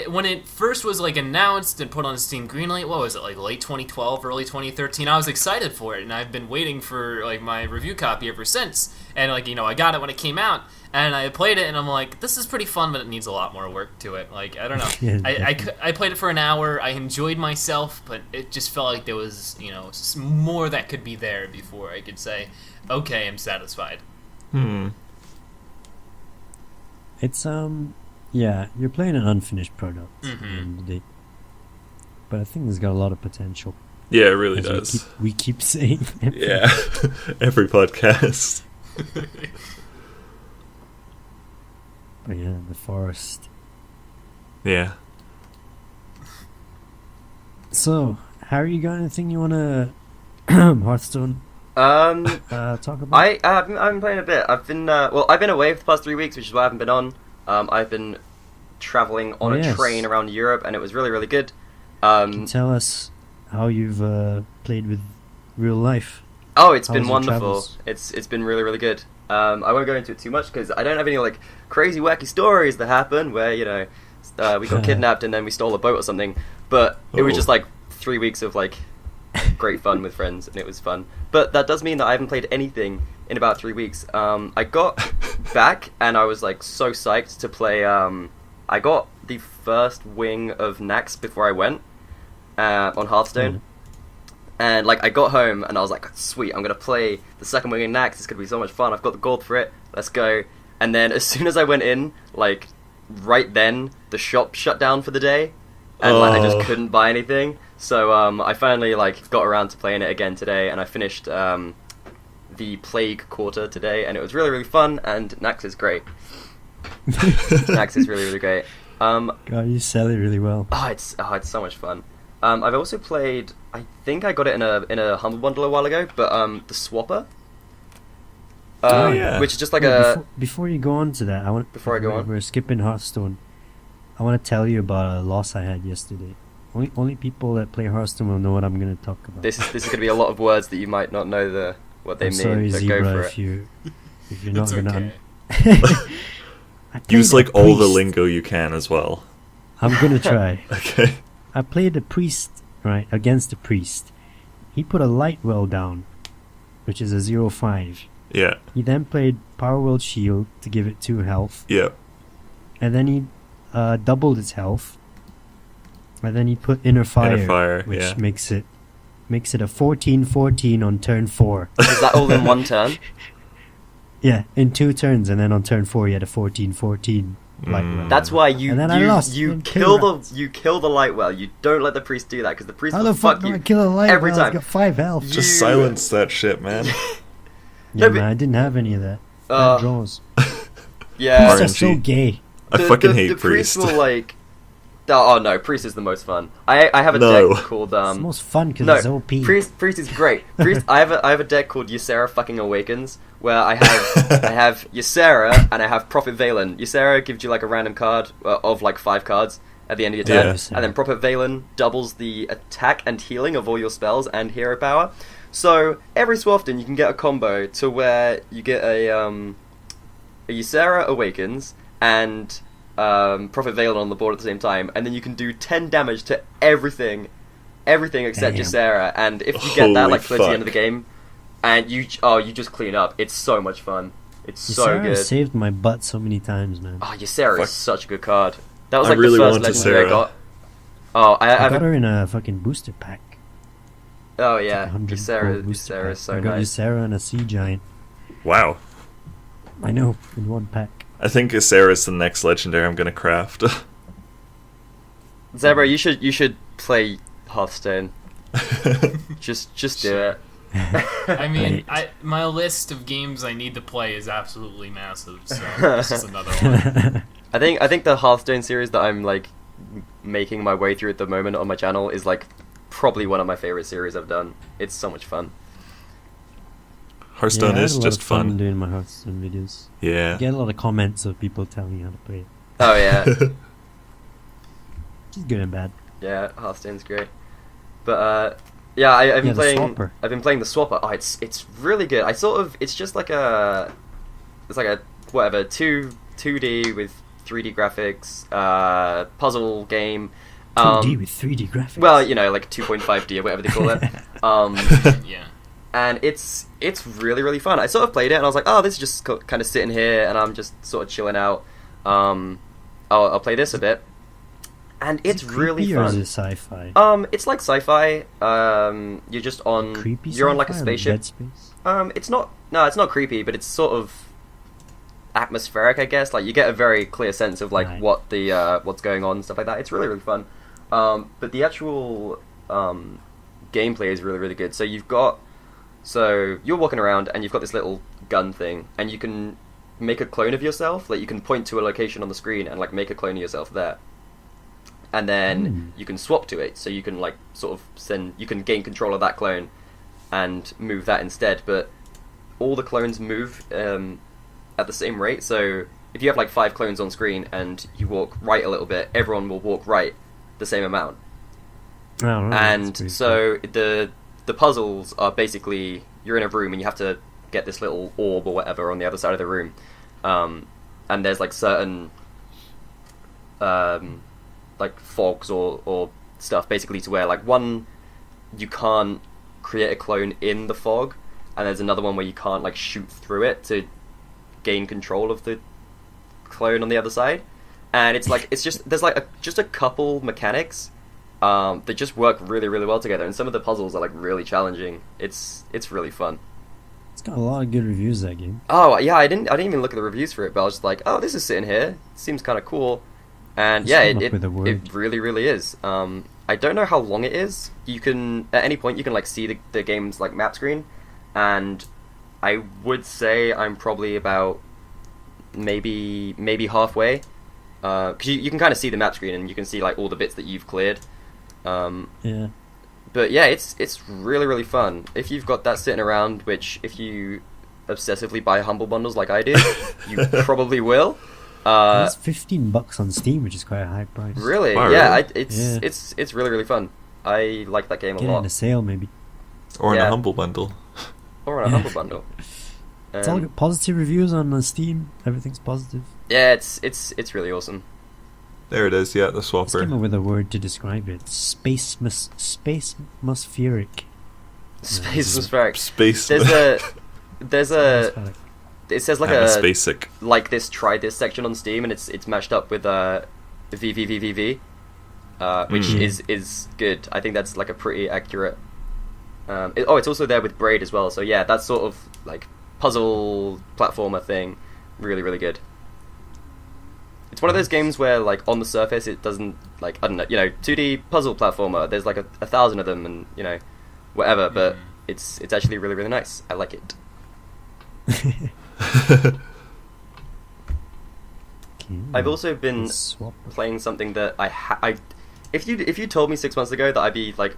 when it first was like announced and put on Steam Greenlight, what was it, like late 2012, early 2013? I was excited for it, and I've been waiting for like my review copy ever since. And like I got it when it came out, and I played it, and I'm like, this is pretty fun, but it needs a lot more work to it. Like I don't know, Yeah, I played it for an hour, I enjoyed myself, but it just felt like there was more that could be there before I could say, okay, I'm satisfied. It's yeah, you're playing an unfinished product at Mm-hmm. the end of the day. But I think it's got a lot of potential. Yeah, it really As does. We keep saying. Yeah. Every podcast. But yeah, The Forest. Yeah. So, Harry, you got anything you wanna Hearthstone talk about? I've been playing a bit. I've been away for the past 3 weeks, which is why I haven't been on. I've been traveling on a train around Europe, and it was really, really good. Can you tell us how you've played with real life? Oh, it's How been was your wonderful. travels? It's been really, really good. I won't go into it too much because I don't have any like crazy wacky stories that happen where we got kidnapped and then we stole a boat or something. But it was Oh. just like 3 weeks of like great fun with friends, and it was fun. But that does mean that I haven't played anything in about 3 weeks. I got back and I was like so psyched to play. I got the first wing of Naxx before I went on Hearthstone. And like I got home and I was like, sweet, I'm gonna play the second wing in Naxx. It's gonna be so much fun. I've got the gold for it. Let's go. And then as soon as I went in, like right then, the shop shut down for the day, and like I just couldn't buy anything. So I finally like got around to playing it again today, and I finished the Plague Quarter today, and it was really, really fun. And Naxx is great. Naxx is really, really great. God, you sell it really well. It's so much fun. I've also played. I think I got it in a Humble Bundle a while ago, but the Swapper. Yeah. Which is just like Before you go on to that, Before I go on? we're skipping Hearthstone. I want to tell you about a loss I had yesterday. Only people that play Hearthstone will know what I'm going to talk about. This is going to be a lot of words that you might not know what they I'm mean. sorry, So Zebra, go for if it. you're not It's going okay. to. Use like all the lingo you can as well. I'm going to try. Okay. I played a priest, right, against a priest. He put a light well down, which is a 0/5. Yeah. He then played Power World Shield to give it 2 health, Yeah. and then he doubled its health, and then he put Inner Fire, which yeah. makes it a 14/14 on turn 4. Is that all in one turn? Yeah, in 2 turns, and then on turn 4 he had a 14/14 light well. That's why you And then I lost you in kill kill the light well. You don't let the priest do that because the priest How will the fuck fuck do you I kill a light every well? time. It's got 5 health. You- Just silence that shit, man. Yeah, No, man, but- I didn't have any of that. Bad Uh, draws. Yeah, Priests are so RNG. gay. I fucking hate the Priest. will like. Oh no, priest is the most fun. I have a No. deck called It's the most fun because no, it's OP. priest is great. Priest, I have a deck called Ysera fucking Awakens where I have Ysera and I have Prophet Valen. Ysera gives you like a random card of like 5 cards at the end of your turn, Yeah. and then Prophet Valen doubles the attack and healing of all your spells and hero power. So every so often you can get a combo to where you get a Ysera awakens and Prophet Valen on the board at the same time, and then you can do 10 damage to everything except Damn. Ysera, and if you get that Holy like close to the end fuck. of the game, and you just clean up. It's so much fun. It's so Ysera good. saved my butt so many times, man. Oh, Ysera Fuck. is such a good card. That was I like really the first want legendary I Ysera. got. Oh, I I got haven't. her in a fucking booster pack. Oh Like yeah, 100 Ysera gold booster is pack. so I got nice. Ysera and a sea giant. Wow. I know, in one pack. I think Ysera is the next legendary I'm gonna craft. Zebra, you should play Hearthstone. Just do it. I mean, Right. my list of games I need to play is absolutely massive, so this is another one. I think the Hearthstone series that I'm like making my way through at the moment on my channel is like probably one of my favorite series I've done. It's so much fun. Hearthstone I had is a lot just of fun fun. doing my Hearthstone videos. Yeah. I get a lot of comments of people telling me how to play it. Oh yeah, Which is good and bad. yeah, Hearthstone's great. But yeah, I've been Yeah, the playing. Swapper. I've been playing the Swapper. Oh, it's really good. It's just like a whatever 2D with 3D graphics puzzle game. 2D with 3D graphics. Well, you know, like 2.5D or whatever they call it. Yeah. And it's really, really fun. I sort of played it and I was like, oh, this is just kind of sitting here and I'm just sort of chilling out. I'll play this a bit. And Is it's it really creepy or is fun. it sci-fi? It's like sci-fi. You're just on. Creepy You're on like a sci-fi or spaceship. Dead Space? It's not. No, it's not creepy, but it's sort of atmospheric, I guess. Like you get a very clear sense of like Right. what the what's going on and stuff like that. It's really, really fun. But the actual gameplay is really, really good. So you're walking around and you've got this little gun thing, and you can make a clone of yourself. Like you can point to a location on the screen and like make a clone of yourself there. And then you can swap to it, so you can like sort of you can gain control of that clone and move that instead. But all the clones move at the same rate. So if you have like 5 clones on screen and you walk right a little bit, everyone will walk right the same amount. Oh, right, that's And pretty so the puzzles are basically you're in a room and you have to get this little orb or whatever on the other side of the room, and there's like certain like fogs or stuff basically to where like one you can't create a clone in the fog, and there's another one where you can't like shoot through it to gain control of the clone on the other side. And it's like there's like just a couple mechanics that just work really, really well together, and some of the puzzles are like really challenging. It's really fun. It's got a lot of good reviews, that game. Oh yeah, I didn't even look at the reviews for it, but I was just like, oh, this is sitting here, seems kind of cool, and Just yeah, come up with a word. it really, really is. I don't know how long it is. You can at any point you can like see the game's like map screen, and I would say I'm probably about maybe halfway, because you can kind of see the map screen and you can see like all the bits that you've cleared. Yeah. But yeah, it's really, really fun. If you've got that sitting around, which if you obsessively buy Humble Bundles like I do, you probably will. It's $15 on Steam, which is quite a high price. Really? Wow, Yeah, really? it's really, really fun. I like that game a Get it in lot. a sale, maybe. Or in Yeah. a humble bundle. Or on a Humble Bundle. It's all good. Positive reviews on Steam. Everything's positive. Yeah, it's really awesome. There it is, yeah, the Let's come up swapper. with a word to describe it. Space atmospheric. Space atmospheric. Space. There's a Atmospheric. it says like Atmospheric. like this try this section on Steam, and it's mashed up with VVVVV, which is good. I think that's like a pretty accurate. It's also there with Braid as well. So yeah, that sort of like puzzle platformer thing, really, really good. It's one of those games where like on the surface it doesn't like, I don't know, 2D puzzle platformer. There's like a 1,000 of them, and whatever. But it's actually really, really nice. I like it. I've also been Swap. playing something that if you told me 6 months ago that I'd be like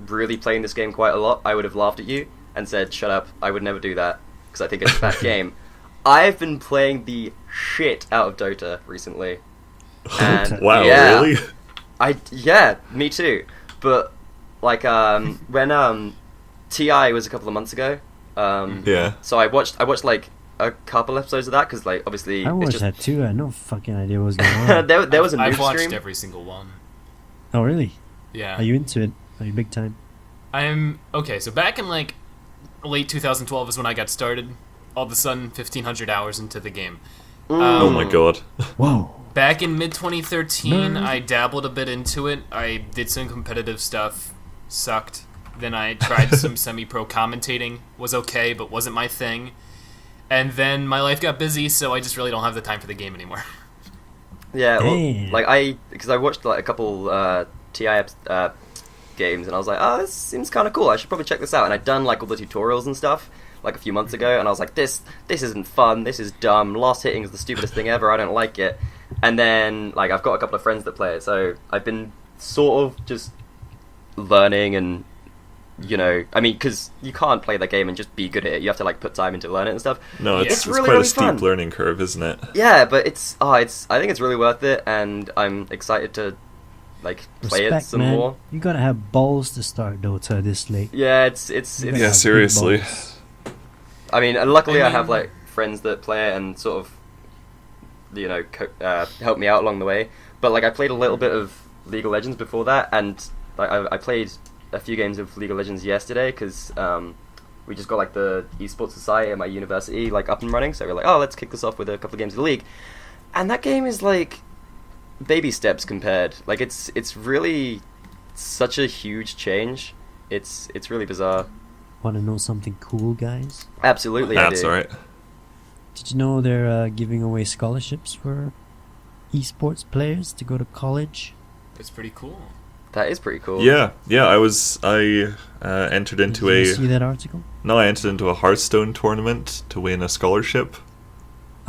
really playing this game quite a lot, I would have laughed at you and said, "Shut up! I would never do that because I think it's a bad game." I've been playing the shit out of Dota recently. And, Wow, yeah, really? me too. But like when TI was a couple of months ago. Yeah. So I watched like a couple episodes of that because, like, obviously, I it's watched just that too. I had no fucking idea what was going on. there was a I've new watched stream. every single one. Oh, really? Yeah. Are you into it? Are you big time? I'm okay. So back in like late 2012 is when I got started. All of a sudden, 1,500 hours into the game. Oh my god. Whoa. Back in mid 2013, Nerd. I dabbled a bit into it. I did some competitive stuff, sucked. Then I tried some semi-pro commentating, was okay, but wasn't my thing. And then my life got busy, so I just really don't have the time for the game anymore. Yeah, well, Damn. like because I watched like a couple TI games, and I was like, oh, this seems kind of cool. I should probably check this out. And I'd done like all the tutorials and stuff like a few months ago, and I was like, this isn't fun. This is dumb. Last hitting is the stupidest thing ever. I don't like it. And then like I've got a couple of friends that play it, so I've been sort of just learning and. You know, I mean, because you can't play the game and just be good at it. You have to like put time into learn it and stuff. No, Yeah. it's really, quite really a steep fun. learning curve, isn't it? Yeah, but I think it's really worth it, and I'm excited to like play Respect, it some man. more. You gotta have balls to start Dota this late. Yeah, it's You gotta it's. have Yeah, big seriously. balls. I mean, and luckily I I have mean- like friends that play it and sort of, you know, help me out along the way. But like I played a little bit of League of Legends before that, and like I played a few games of League of Legends yesterday because we just got like the esports society at my university like up and running. So we're like, oh, let's kick this off with a couple of games of League, and that game is like baby steps compared. Like it's really such a huge change. It's really bizarre. Wanna know something cool, guys? Absolutely, That's I do. alright. Did you know they're giving away scholarships for esports players to go to college? It's pretty cool. That is pretty cool. Yeah, I entered into Did you see a that article? no, I entered into a Hearthstone tournament to win a scholarship.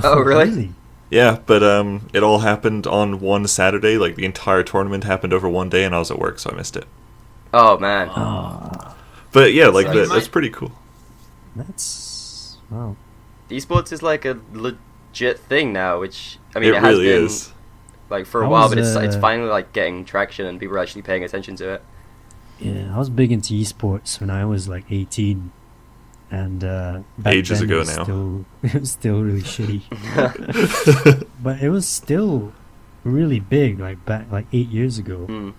Oh, really? Yeah, but it all happened on one Saturday. Like the entire tournament happened over one day, and I was at work, so I missed it. Oh man. Ah, But yeah, like So- that's pretty cool. that's wow. Esports is like a legit thing now, which I mean It it has really been is. like for a I while, was, but it's uh, finally like getting traction and people are actually paying attention to it. Yeah, I was big into esports when I was like 18, and back Ages then ago it was now. Still, it was still really shitty, but it was still really big. Like back like 8 years ago. Mm.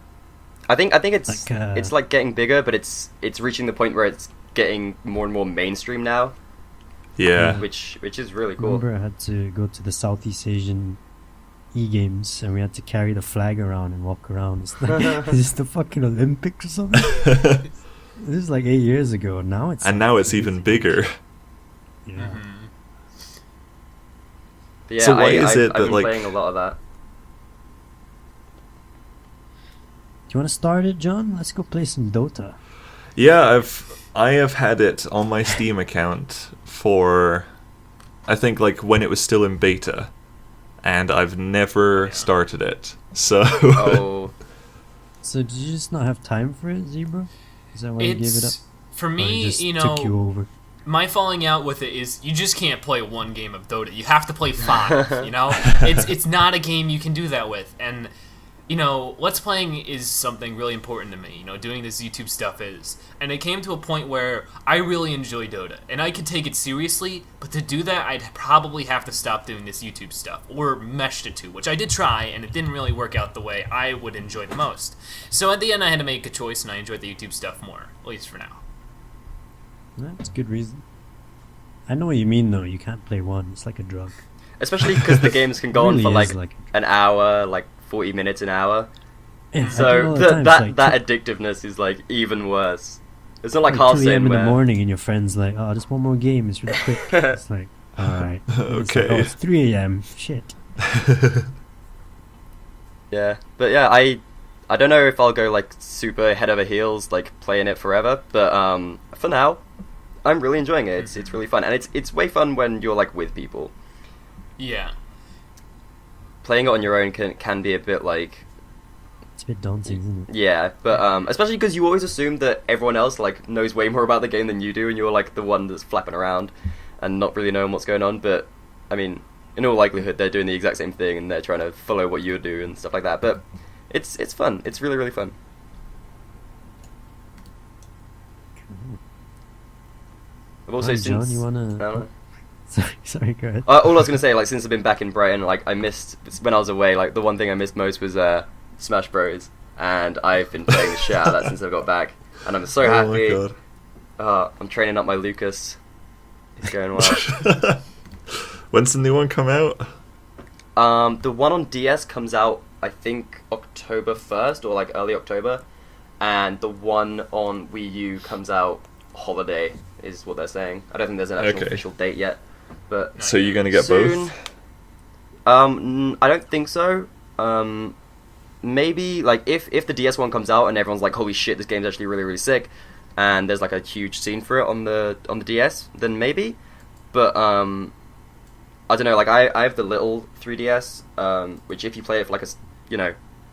I think it's Like, it's like getting bigger, but it's reaching the point where it's getting more and more mainstream now, Yeah. which is really cool. Remember, I had to go to the Southeast Asian e-games, and we had to carry the flag around and walk around. It's like, is this the fucking Olympics or something? This is like 8 years ago. Now it's And now it's even bigger. Yeah. Mm-hmm. But yeah, So why is it I've that, been like- playing a lot of that. Do you want to start it, John? Let's go play some Dota. Yeah, I have had it on my Steam account for I think like when it was still in beta, and I've never started it. So Oh, So did you just not have time for it, Zebra? Is that why you gave it up? It's for Or it me, just you took you know, over. my falling out with it is you just can't play one game of Dota. You have to play 5. You know, it's not a game you can do that with. And you know, Let's Playing is something really important to me. You know, doing this YouTube stuff is. And it came to a point where I really enjoy Dota. And I could take it seriously, but to do that, I'd probably have to stop doing this YouTube stuff. Or mesh the two, which I did try, and it didn't really work out the way I would enjoy the most. So at the end, I had to make a choice, and I enjoyed the YouTube stuff more. At least for now. That's a good reason. I know what you mean, though. You can't play one. It's like a drug. especially because the games can go Really on for is like an hour, like 40 minutes an hour. Yeah, I do So all the time. It's that like that addictiveness is like even worse. It's not like 2 a.m. Hearthstone in the where morning, and your friend's like, "Oh, just one more game. It's really quick." It's like, all right. It's like, Okay. oh, it's 3 a.m. Shit. yeah, but yeah, I don't know if I'll go like super head over heels like playing it forever, but for now, I'm really enjoying it. It's really fun, and it's way fun when you're like with people. Yeah. Playing it on your own can be a bit like It's a bit daunting, isn't it? yeah, but especially because you always assume that everyone else like knows way more about the game than you do, and you're like the one that's flapping around and not really knowing what's going on. But I mean, in all likelihood, they're doing the exact same thing and they're trying to follow what you do and stuff like that. But it's fun. It's really really fun. I've also Alright, John, since you wanna? I don't know. Sorry, go ahead. All I was gonna say, like, since I've been back in Brighton, like, I missed when I was away. Like, the one thing I missed most was Smash Bros. And I've been playing the shit out of that since I got back, and I'm so happy. Oh my god. I'm training up my Lucas. It's going well. When's the new one come out? The one on DS comes out, I think, October 1st or like early October, and the one on Wii U comes out holiday, is what they're saying. I don't think there's an actual official date yet, but So you're gonna get soon. both? I don't think so. Maybe like if the DS one comes out and everyone's like, holy shit, this game's actually really really sick, and there's like a huge scene for it on the DS, then maybe. But I don't know. Like I have the little 3DS, which if you play it for like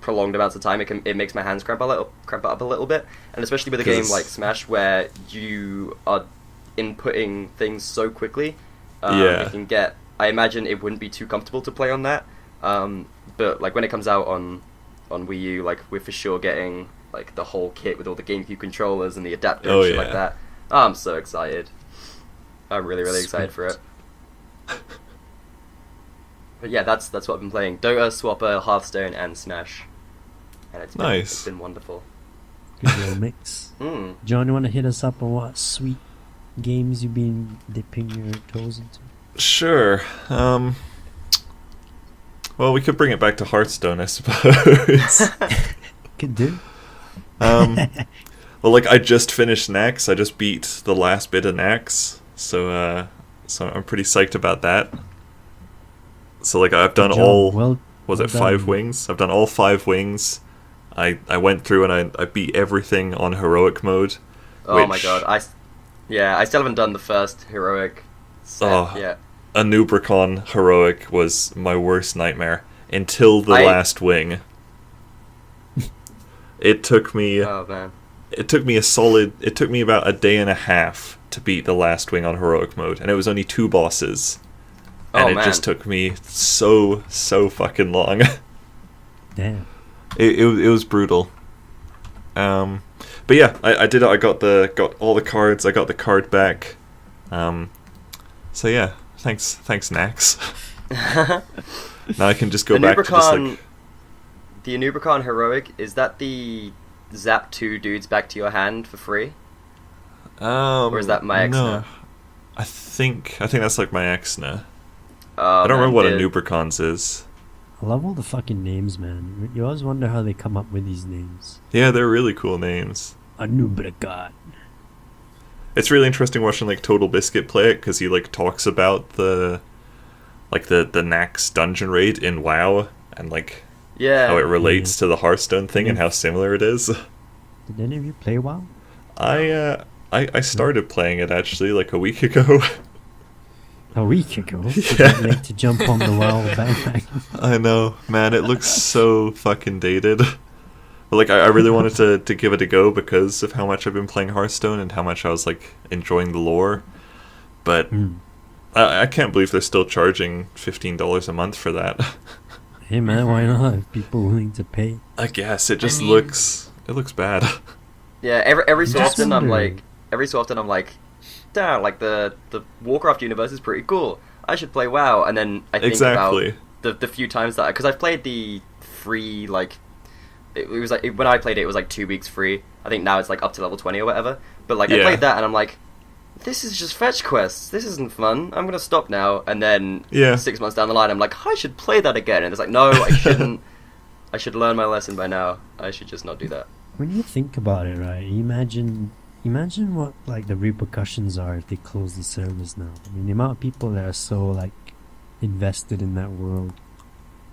prolonged amounts of time, it makes my hands cramp up a little bit, and especially with a game like Smash where you are inputting things so quickly, it can get. I imagine it wouldn't be too comfortable to play on that. But like when it comes out on Wii U, like we're for sure getting like the whole kit with all the GameCube controllers and the adapter and shit like that. I'm so excited. I'm really really excited for it. But yeah, that's what I've been playing: Dota, Swapper, Hearthstone, and Smash. And it's been wonderful. Good little mix. John, you want to hit us up on what sweet games you've been dipping your toes into? Sure. Well, we could bring it back to Hearthstone, I suppose. Could do. Well, like I just finished Nax. I just beat the last bit of Nax, so I'm pretty psyched about that. So like I've done all. Was it 5 wings? I've done all 5 wings. I went through and I beat everything on heroic mode. Oh my god! I still haven't done the first heroic set yet. A Nubricon heroic was my worst nightmare until the last wing. It took me. Oh man! It took me about a day and a half to beat the last wing on heroic mode, and it was only 2 bosses. And it just took me so fucking long. Damn. It was brutal. But yeah, I did it. I got all the cards. I got the card back. So yeah, thanks Nax. Now I can just go back to just like... The Nubricon heroic, is that the zap 2 dudes back to your hand for free? Or is that my Exna? No. I think that's like my Exna. I don't remember what a Nubricons is. I love all the fucking names, man. You always wonder how they come up with these names. Yeah, they're really cool names. A Nubricon. It's really interesting watching like Total Biscuit play it, because he like talks about the Nax dungeon raid in WoW and like how it relates to the Hearthstone thing and how similar it is. Did any of you play WoW? I started playing it actually like a week ago. A week ago? Yeah. Late to jump on the WoW bandwagon. I know, man. It looks so fucking dated. But like, I really wanted to give it a go because of how much I've been playing Hearthstone and how much I was like enjoying the lore. But I can't believe they're still charging $15 a month for that. Hey man, why not? People willing to pay. I guess it just looks bad. Yeah, every so often I'm like, damn, like the Warcraft universe is pretty cool. I should play WoW, and then I think about the few times that, because I've played the free, like it was like when I played it was like 2 weeks free. I think now it's like up to level 20 or whatever. But like I played that and I'm like, this is just fetch quests. This isn't fun. I'm gonna stop now. And then 6 months down the line, I'm like, I should play that again. And it's like, no, I shouldn't. I should learn my lesson by now. I should just not do that. When you think about it, right? Imagine what like the repercussions are if they close the service now. I mean, the amount of people that are so like invested in that world.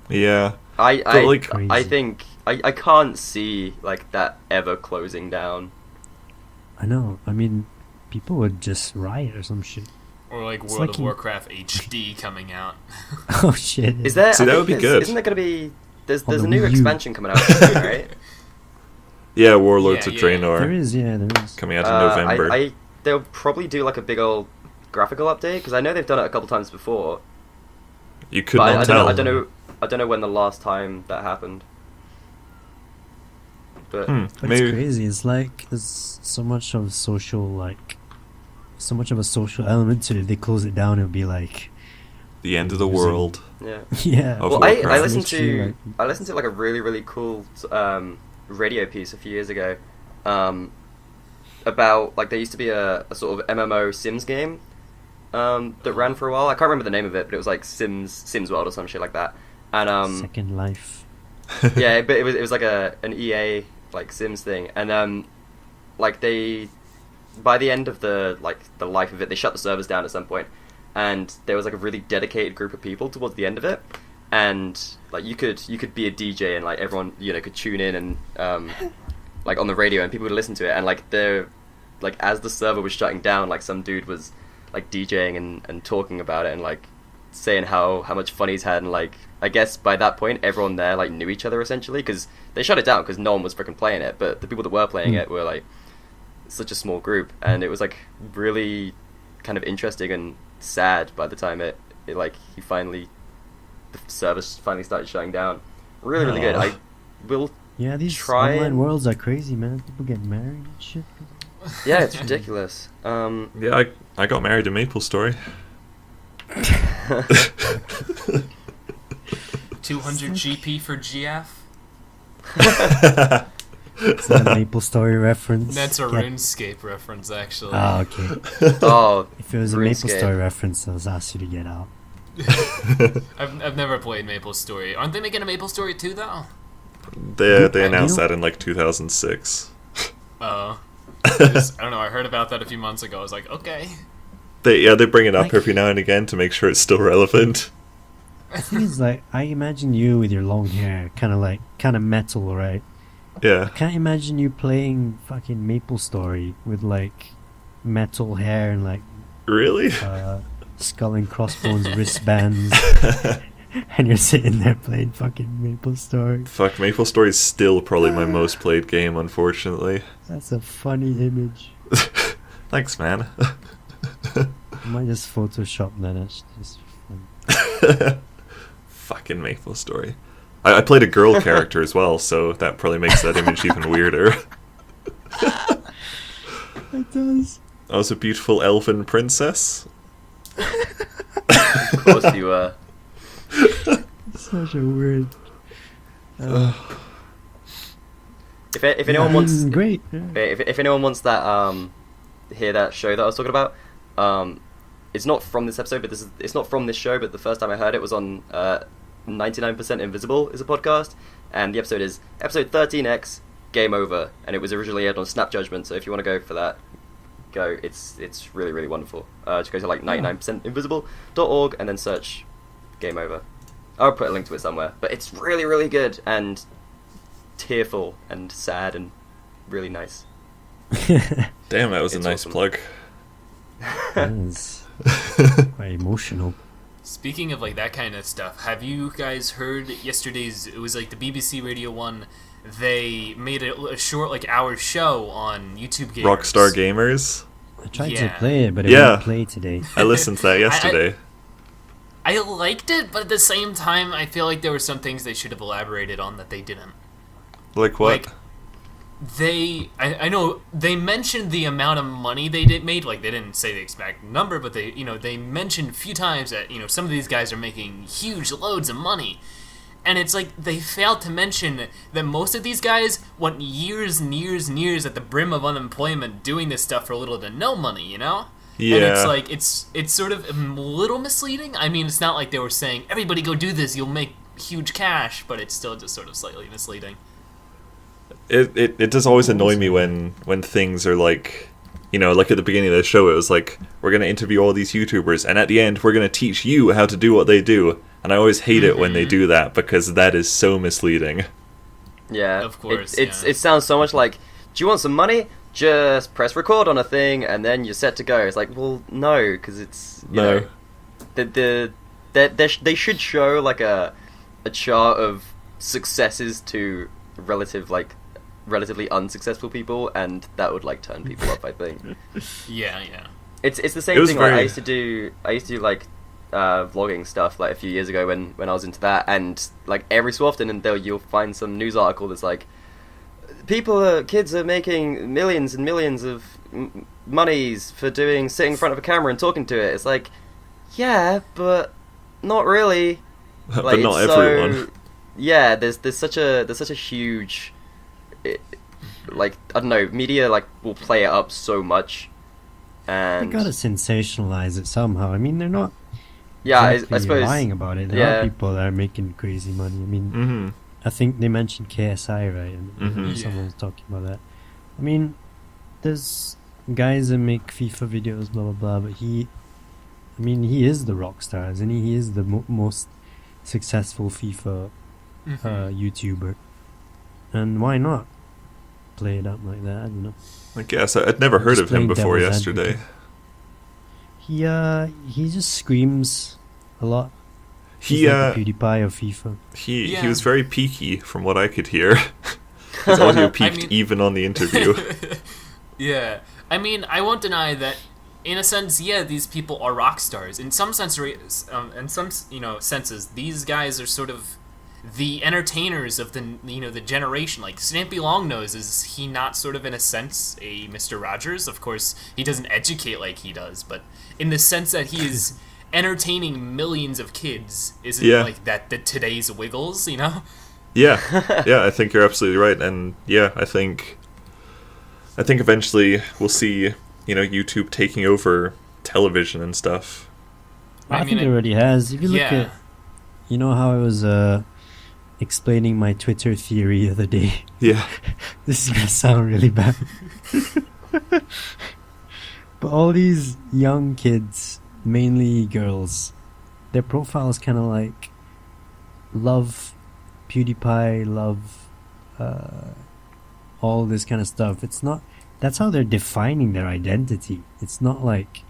Yeah. I think I can't see like that ever closing down. I know. I mean, people would just riot or some shit. Or like World of Warcraft HD coming out. Oh shit! Is there? See, that would be good. Isn't there gonna be? There's a new expansion coming out soon, right? Yeah, Warlords of Draenor. There is. Coming out in November. They'll probably do like a big old graphical update because I know they've done it a couple times before. You could not tell. I don't know when the last time that happened. But it's crazy. It's like there's so much of social so much of a social element to it. If they close it down, it'll be like The end of the world. Yeah. yeah. Of Well, I Warcraft. listened Literally, to like- I listened to like a really cool radio piece a few years ago about like there used to be a sort of MMO Sims game that ran for a while. I can't remember the name of it, but it was like Sims World or some shit like that. And Second Life. yeah, but it was like an EA like Sims thing, and like they by the end of the life of it, they shut the servers down at some point, and there was like a really dedicated group of people towards the end of it, and like you could be a DJ and like everyone could tune in and like on the radio and people would listen to it, and like as the server was shutting down, like some dude was like DJing and talking about it and like saying how much fun he's had, and like I guess by that point everyone there like knew each other essentially, because they shut it down because no one was freaking playing it, but the people that were playing it were like such a small group, and it was like really kind of interesting and sad by the time it like the service finally started shutting down. Really good. I will Yeah, these try online and- worlds are crazy, man. People get married and shit. yeah, it's ridiculous. Yeah, I got married in Maple Story. 200 GP for GF. Is that a Maple Story reference? That's a Get- RuneScape reference, actually. Ah, okay. Oh, If it was a Maple RuneScape. Story reference, I was asked you to get out. I've never played Maple Story. Aren't they making a Maple Story 2 though? They announced You know- that in like 2006. Oh. I don't know, I heard about that a few months ago. I was like, okay. They bring it up Like- every now and again to make sure it's still relevant. The thing is, like, I imagine you with your long hair, kind of metal, right? Yeah. I can't imagine you playing fucking Maple Story with like metal hair and like Really? skull and crossbones wristbands, and you're sitting there playing fucking Maple Story. Fuck, Maple Story is still probably my most played game, unfortunately. That's a funny image. Thanks, man. I might just Photoshop that. It's just fun. Fucking Maple Story. I played a girl character as well, so that probably makes that image even weirder. It does. I was a beautiful elfin princess. of course you were. Such a weird. If anyone wants great. Yeah. if anyone wants that hear that show that I was talking about, it's not from this episode, but it's not from this show, but the first time I heard it was on 99% Invisible is a podcast, and the episode is episode 13X Game Over, and it was originally aired on Snap Judgment, so if you want to go for that, go. It's really wonderful. Just go to like 99percentinvisible.org and then search Game Over. I'll put a link to it somewhere, but it's really good and tearful and sad and really nice. Damn, that was It's a nice awesome. plug. That is quite emotional. Speaking of like that kind of stuff, have you guys heard yesterday's? It was like the BBC Radio 1. They made a short like hour show on YouTube Gamers. Rockstar Gamers. I tried Yeah. to play it, but it Yeah. wouldn't play today. I listened to that yesterday. I liked it, but at the same time, I feel like there were some things they should have elaborated on that they didn't. Like what? Like, I know they mentioned the amount of money they made. Like they didn't say the exact number, but they mentioned a few times that some of these guys are making huge loads of money, and it's like they failed to mention that most of these guys went years and years and years at the brim of unemployment doing this stuff for little to no money. And Yeah. it's like it's sort of a little misleading. I mean, it's not like they were saying everybody go do this, you'll make huge cash, but it's still just sort of slightly misleading. It does always annoy me when things are like, like at the beginning of the show, it was like, we're going to interview all these YouTubers, and at the end, we're going to teach you how to do what they do. And I always hate it when they do that, because that is so misleading. Yeah, Of course, It sounds so much like, do you want some money? Just press record on a thing, and then you're set to go. It's like, well, no, because it's No. they should show like a chart of successes to relatively unsuccessful people, and that would like turn people up. I think Yeah. it's the It same was thing. Like, very- I used to do like vlogging stuff like a few years ago when I was into that, and like every so often, and you'll find some news article that's like, kids are making millions and millions of monies for sitting in front of a camera and talking to it. It's like, yeah, but not really. But Like, not it's everyone. Yeah, there's such a huge, like, I don't know, media like will play it up so much, They and gotta sensationalize it somehow. I mean, they're not yeah, exactly I suppose lying about it. There yeah. are people that are making crazy money. I mean, Mm-hmm. I think they mentioned KSI, right? And Mhm. someone was talking about that. I mean, there's guys that make FIFA videos, blah blah blah. But he is the rock star, isn't he? He is the most successful FIFA YouTuber. And why not play it up like that? I don't know. I guess I'd never heard Just of him playing before devil's yesterday. advocate. He just screams a lot. He's He like the PewDiePie of FIFA. he Yeah. was very peaky from what I could hear. His audio peaked mean- even on the interview. Yeah, I mean, I won't deny that. In a sense, yeah, these people are rock stars. In some senses, these guys are sort of the entertainers of the generation. Like Snappy Longnose, is he not sort of in a sense a Mr. Rogers? Of course, he doesn't educate like he does, but in the sense that he is entertaining millions of kids, isn't Yeah. like that the today's Wiggles, you know? Yeah, I think you're absolutely right, and yeah, I think eventually we'll see, YouTube taking over television and stuff. I think it already has. If you look at, you know how I was explaining my Twitter theory the other day. Yeah, This is gonna sound really bad. But all these young kids, mainly girls, their profiles kind of like love PewDiePie, love all this kind of stuff. It's not. That's how they're defining their identity. It's not like,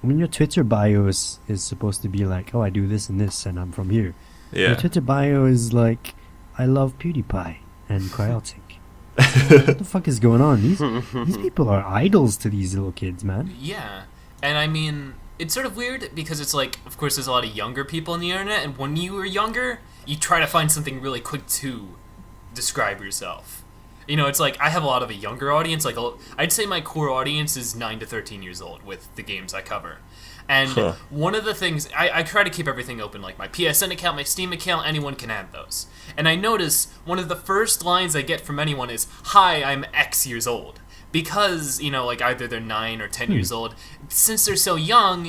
I mean, your Twitter bio is supposed to be like, oh, I do this and this, and I'm from here. Your yeah. Twitter bio is like, I love PewDiePie and Cryotic. What the fuck is going on? These people are idols to these little kids, man. Yeah, and I mean, it's sort of weird because it's like, of course, there's a lot of younger people on the internet, and when you were younger, you try to find something really quick to describe yourself. It's like, I have a lot of a younger audience. Like, I'd say my core audience is 9 to 13 years old with the games I cover. And one of the things, I try to keep everything open, like my PSN account, my Steam account, anyone can add those. And I notice one of the first lines I get from anyone is, "Hi, I'm X years old." Because, like either they're 9 or 10 years old. Since they're so young,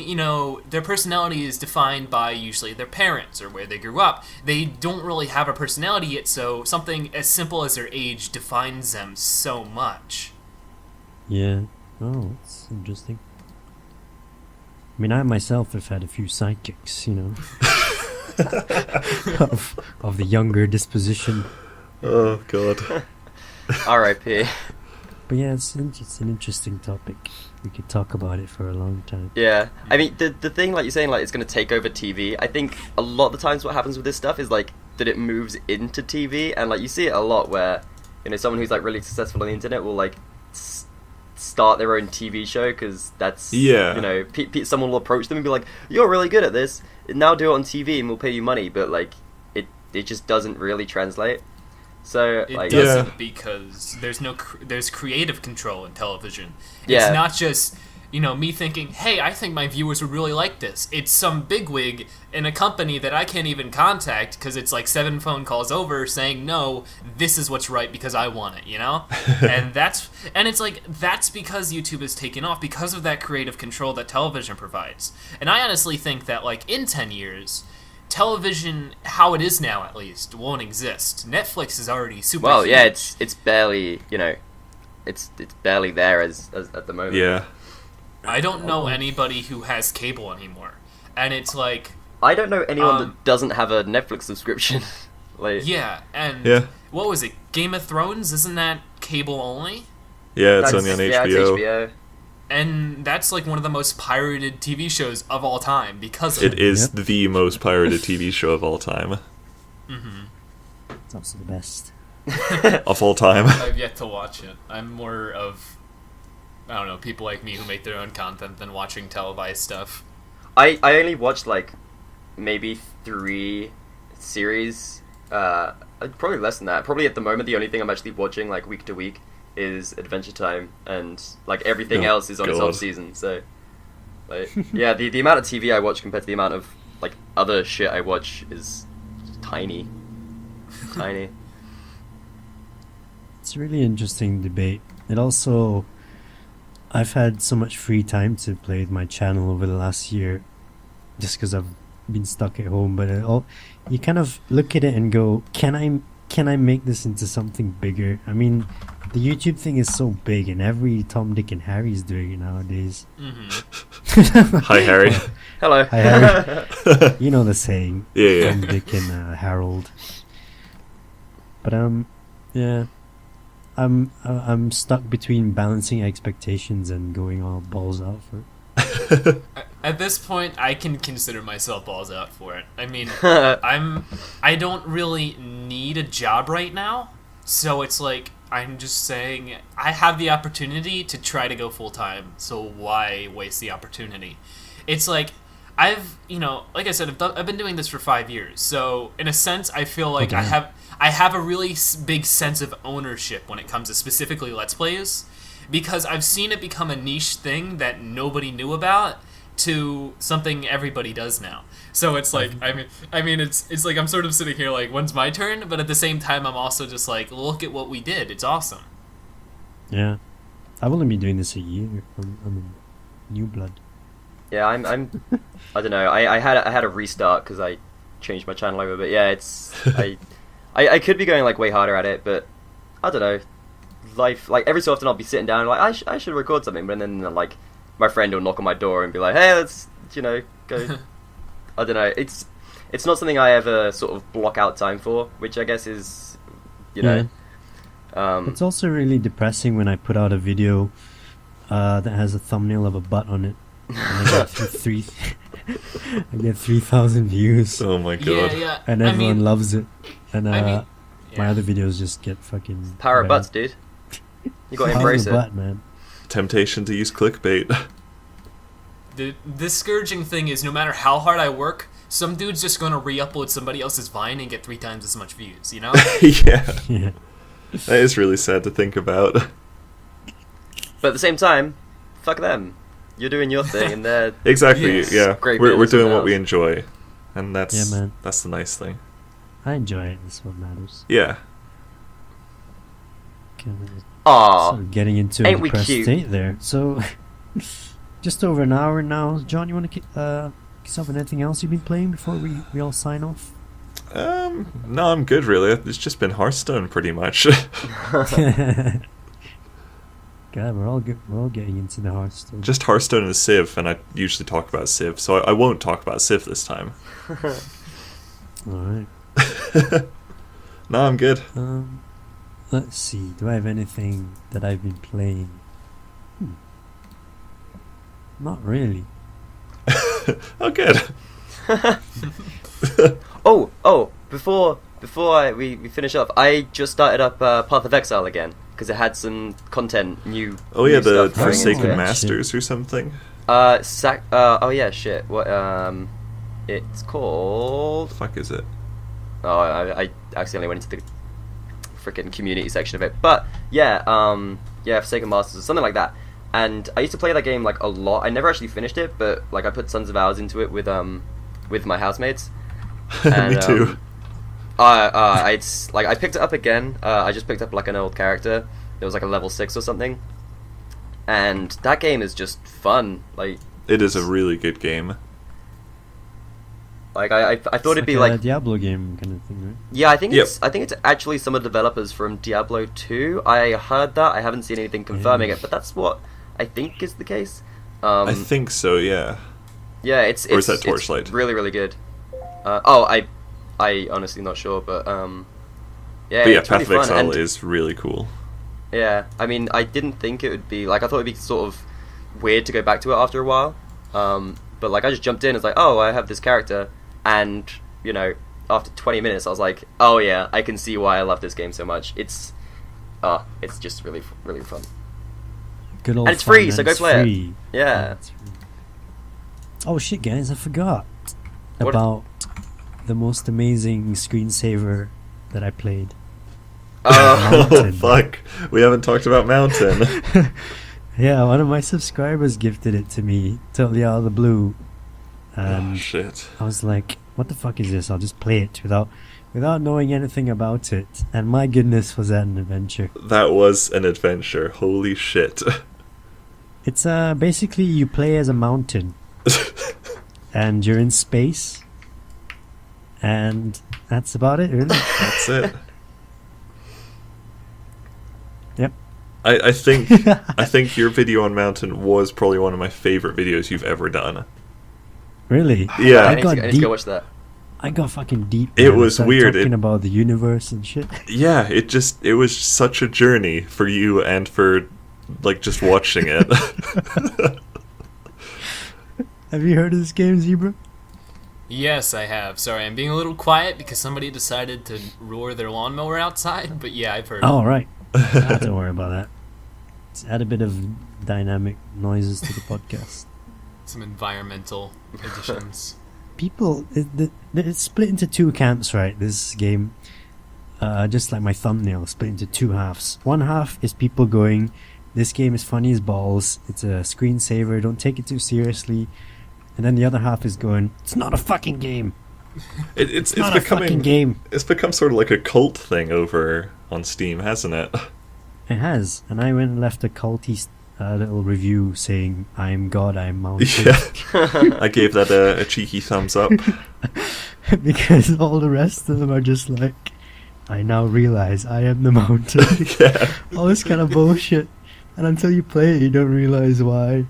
their personality is defined by usually their parents or where they grew up. They don't really have a personality yet, so something as simple as their age defines them so much. Yeah. Oh, that's interesting. I mean, I myself have had a few sidekicks, of the younger disposition. Oh god. R.I.P. But yeah, it's an interesting topic. We could talk about it for a long time. Yeah, I mean, the thing, like you're saying, like it's going to take over TV. I think a lot of the times what happens with this stuff is like that it moves into TV, and like you see it a lot where someone who's like really successful on the internet will like start their own TV show because that's someone will approach them and be like, "You're really good at this. Now do it on TV and we'll pay you money." But like it just doesn't really translate. So It like doesn't because there's creative control in television. Yeah. It's not just me thinking, hey, I think my viewers would really like this. It's some bigwig in a company that I can't even contact because it's like 7 phone calls over saying, no, this is what's right because I want it, and it's like, that's because YouTube has taken off because of that creative control that television provides. And I honestly think that like in 10 years, television, how it is now at least, won't exist. Netflix is already super huge. yeah, it's barely it's barely there as at the moment. Yeah. I don't know anybody who has cable anymore, and it's like, I don't know anyone that doesn't have a Netflix subscription. Like yeah, and Yeah. what was it? Game of Thrones, isn't that cable only? Yeah, it's only on HBO. Yeah, it's HBO. And that's like one of the most pirated TV shows of all time because of It is Yep. the most pirated TV show of all time. It's also the best. Of all time. I've yet to watch it. I'm more of, I don't know, people like me who make their own content than watching televised stuff. I only watched like maybe 3 series. Probably less than that. Probably at the moment the only thing I'm actually watching like week to week is Adventure Time, and like everything Oh, else is on its God. off season. So, like, yeah, the amount of TV I watch compared to the amount of like other shit I watch is tiny, tiny. It's a really interesting debate. It also, I've had so much free time to play with my channel over the last year, just because I've been stuck at home. But you kind of look at it and go, can I make this into something bigger? I mean, the YouTube thing is so big, and every Tom, Dick, and Harry is doing it nowadays. Hi, Harry. Hello. Hi, Harry. You know the saying. Yeah. Tom, Dick, and Harold. But yeah, I'm stuck between balancing expectations and going all balls out for it. At this point, I can consider myself balls out for it. I mean, I don't really need a job right now, so it's like I'm just saying I have the opportunity to try to go full time. So why waste the opportunity? It's like like I said, I've been doing this for 5 years. So in a sense, I feel like Okay. I have a really big sense of ownership when it comes to specifically Let's Plays, because I've seen it become a niche thing that nobody knew about to something everybody does now. So it's like, I mean, it's like I'm sort of sitting here like, when's my turn? But at the same time, I'm also just like, look at what we did. It's awesome. Yeah, I've only been doing this a year. I'm a new blood. Yeah, I'm I don't know. I had a restart because I changed my channel over, but yeah, it's I could be going like way harder at it, but I don't know. Life, like every so often I'll be sitting down and like I should record something, but then like my friend will knock on my door and be like, hey, let's go. I don't know. It's not something I ever sort of block out time for, which I guess is It's also really depressing when I put out a video that has a thumbnail of a butt on it. And I get 3,000 views, Oh my god. Yeah. and everyone loves it. And my yeah. other videos just get fucking power of bad. butts, dude. You gotta Power embrace of it. butt, man. Temptation to use clickbait. The scourging thing is, no matter how hard I work, some dude's just gonna re-upload somebody else's Vine and get 3 times as much views, you know? Yeah. Yeah. That is really sad to think about. But at the same time, fuck them. You're doing your thing, and they're Exactly, Yes. yeah. Great We're business doing with what we ours. enjoy. And that's Yeah, man. that's the nice thing. I enjoy it. That's what matters. Yeah. Aw. Sort of getting into a Ain't we depressed cute? state there. So, just over an hour now. John, you want to kiss off on anything else you've been playing before we all sign off? No, I'm good really. It's just been Hearthstone pretty much. God, we're all good. We're all getting into the Hearthstone. Just Hearthstone and Civ, and I usually talk about Civ, so I won't talk about Civ this time. All right. No, I'm good. Let's see. Do I have anything that I've been playing? Not really. Oh, good. Before we finish up, I just started up Path of Exile again because it had some content new. Oh yeah, new the stuff going into Forsaken it. Masters or something. Oh yeah, shit. What? It's called. Fuck is it? Oh, I accidentally went into the freaking community section of it. But yeah, Forsaken Masters or something like that. And I used to play that game like a lot. I never actually finished it, but like I put tons of hours into it with my housemates. And, Me too. It's like I picked it up again. I just picked up like an old character. It was like a level 6 or something. And that game is just fun. Like It is a really good game. Like I thought it'd be a like Diablo game kind of thing, right? yeah, I think Yep. it's actually some of the developers from Diablo 2. I heard that. I haven't seen anything confirming it, but that's what I think is the case. I think so, yeah. Yeah, it's Or is that it's Torchlight? really really good. I honestly not sure, but yeah, But yeah, it's Path really of fun. Exile And, is really cool. yeah, I mean, I didn't think it would be like I thought it'd be sort of weird to go back to it after a while. But like I just jumped in. It's like, oh, I have this character, and you know, after 20 minutes, I was like, oh yeah, I can see why I love this game so much. It's just really really fun. Good old And it's free, fun, so and go it's play it. free. Yeah. It's free. Oh shit, guys! I forgot What? about the most amazing screensaver that I played. Oh, Oh fuck! We haven't talked about Mountain. Yeah, one of my subscribers gifted it to me totally out of the blue. And Oh shit! I was like, what the fuck is this? I'll just play it without knowing anything about it. And my goodness, was that an adventure. That was an adventure. Holy shit! It's basically you play as a mountain and you're in space. And that's about it, really. That's it. Yep. I think your video on Mountain was probably one of my favorite videos you've ever done. Really? Yeah. I I need got to deep. go watch that. I got fucking deep. It man. I was started weird. Talking about the universe and shit. Yeah, it was such a journey for you and for like just watching it. Have you heard of this game, Zebra? Yes, I have. Sorry, I'm being a little quiet because somebody decided to roar their lawnmower outside. But yeah, I've heard. Oh, right. Don't worry about that. Let's add a bit of dynamic noises to the podcast. Some environmental additions. People, it's split into two camps, right? This game, just like my thumbnail, split into two halves. One half is people going, this game is funny as balls, it's a screensaver, don't take it too seriously. And then the other half is going, it's not a fucking game. It's Not a fucking becoming game. It's become sort of like a cult thing over on Steam, hasn't it? It has. And I went and left a culty little review saying, I'm God, I'm mountain. Yeah. I gave that a cheeky thumbs up. Because all the rest of them are just like, I now realize I am the mountain. Yeah. All this kind of bullshit. And until you play it, you don't realize why.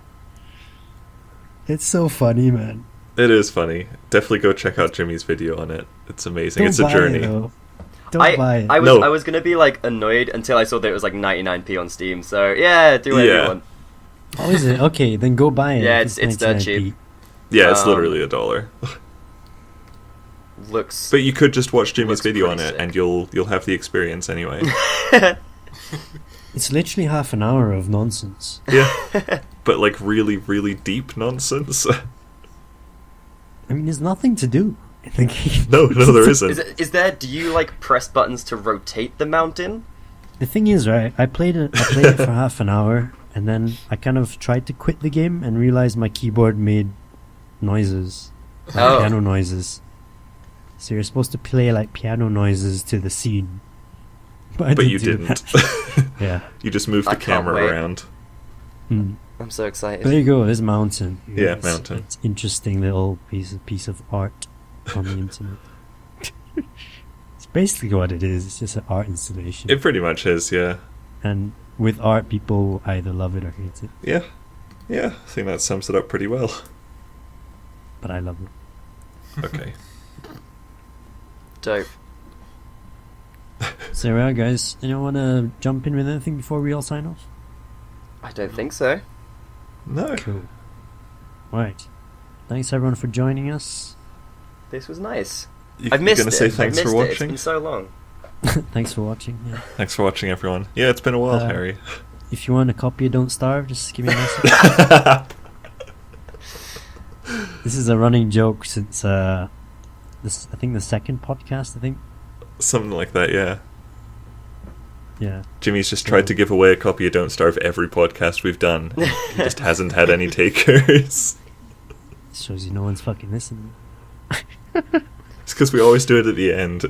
It's so funny, man. It is funny. Definitely go check out Jimmy's video on it. It's amazing. Don't It's a buy journey. It, though. Don't buy it. I was No. I was gonna be like annoyed until I saw that it was like 99p on Steam. So yeah, do whatever Yeah. you want. Oh, is it? Okay, then go buy it. Yeah, if it's dirt 99p. cheap. Yeah, it's Um, literally $1. Looks. But you could just watch Jimmy's Looks video on pretty it, sick. and you'll have the experience anyway. It's literally half an hour of nonsense. Yeah, but like really, really deep nonsense. I mean, there's nothing to do in the game. No, there isn't. Is there? Do you like press buttons to rotate the mountain? The thing is, right, I played it for half an hour, and then I kind of tried to quit the game and realized my keyboard made noises. Like Oh. piano noises. So you're supposed to play like piano noises to the scene. But I But you do didn't. that. Yeah. You just moved the I can't camera wait. around. Mm. I'm so excited. There you go, there's Mountain. Yeah, It's- Mountain. It's interesting little piece of art on the internet. It's basically what it is, it's just an art installation. It pretty much is, yeah. And with art, people either love it or hate it. Yeah. Yeah, I think that sums it up pretty well. But I love it. Okay. Dope. So there we are, guys. Anyone want to jump in with anything before we all sign off? I don't think so. No. Cool. Right. Thanks everyone for joining us. This was nice. You, I've missed You're gonna it. say I've thanks missed for it. It's watching? been so long. Thanks for watching. Yeah. Thanks for watching, everyone. Yeah, it's been a while, Uh, Harry. If you want a copy of Don't Starve, just give me a message. This is a running joke since this, I think the second podcast, I think. Something like that, yeah. Yeah. Jimmy's just tried to give away a copy of Don't Starve every podcast we've done. He just hasn't had any takers. Shows you no one's fucking listening. It's because we always do it at the end.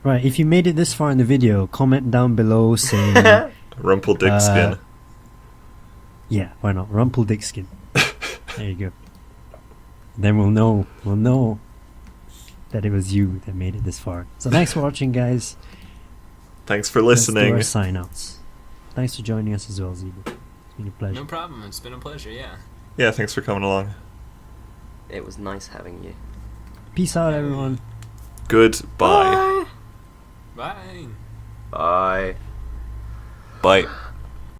Right, if you made it this far in the video, comment down below saying, Rumple dick skin. yeah, why not? Rumple dick skin. There you go. Then we'll know that it was you that made it this far. So thanks for watching, guys. Thanks for Let's do listening. our sign-outs. Thanks for joining us as well, Zebra. It's been a pleasure. No problem. It's been a pleasure. Yeah. Yeah, thanks for coming along. It was nice having you. Peace out, everyone. Goodbye. Bye. Bye. Bye.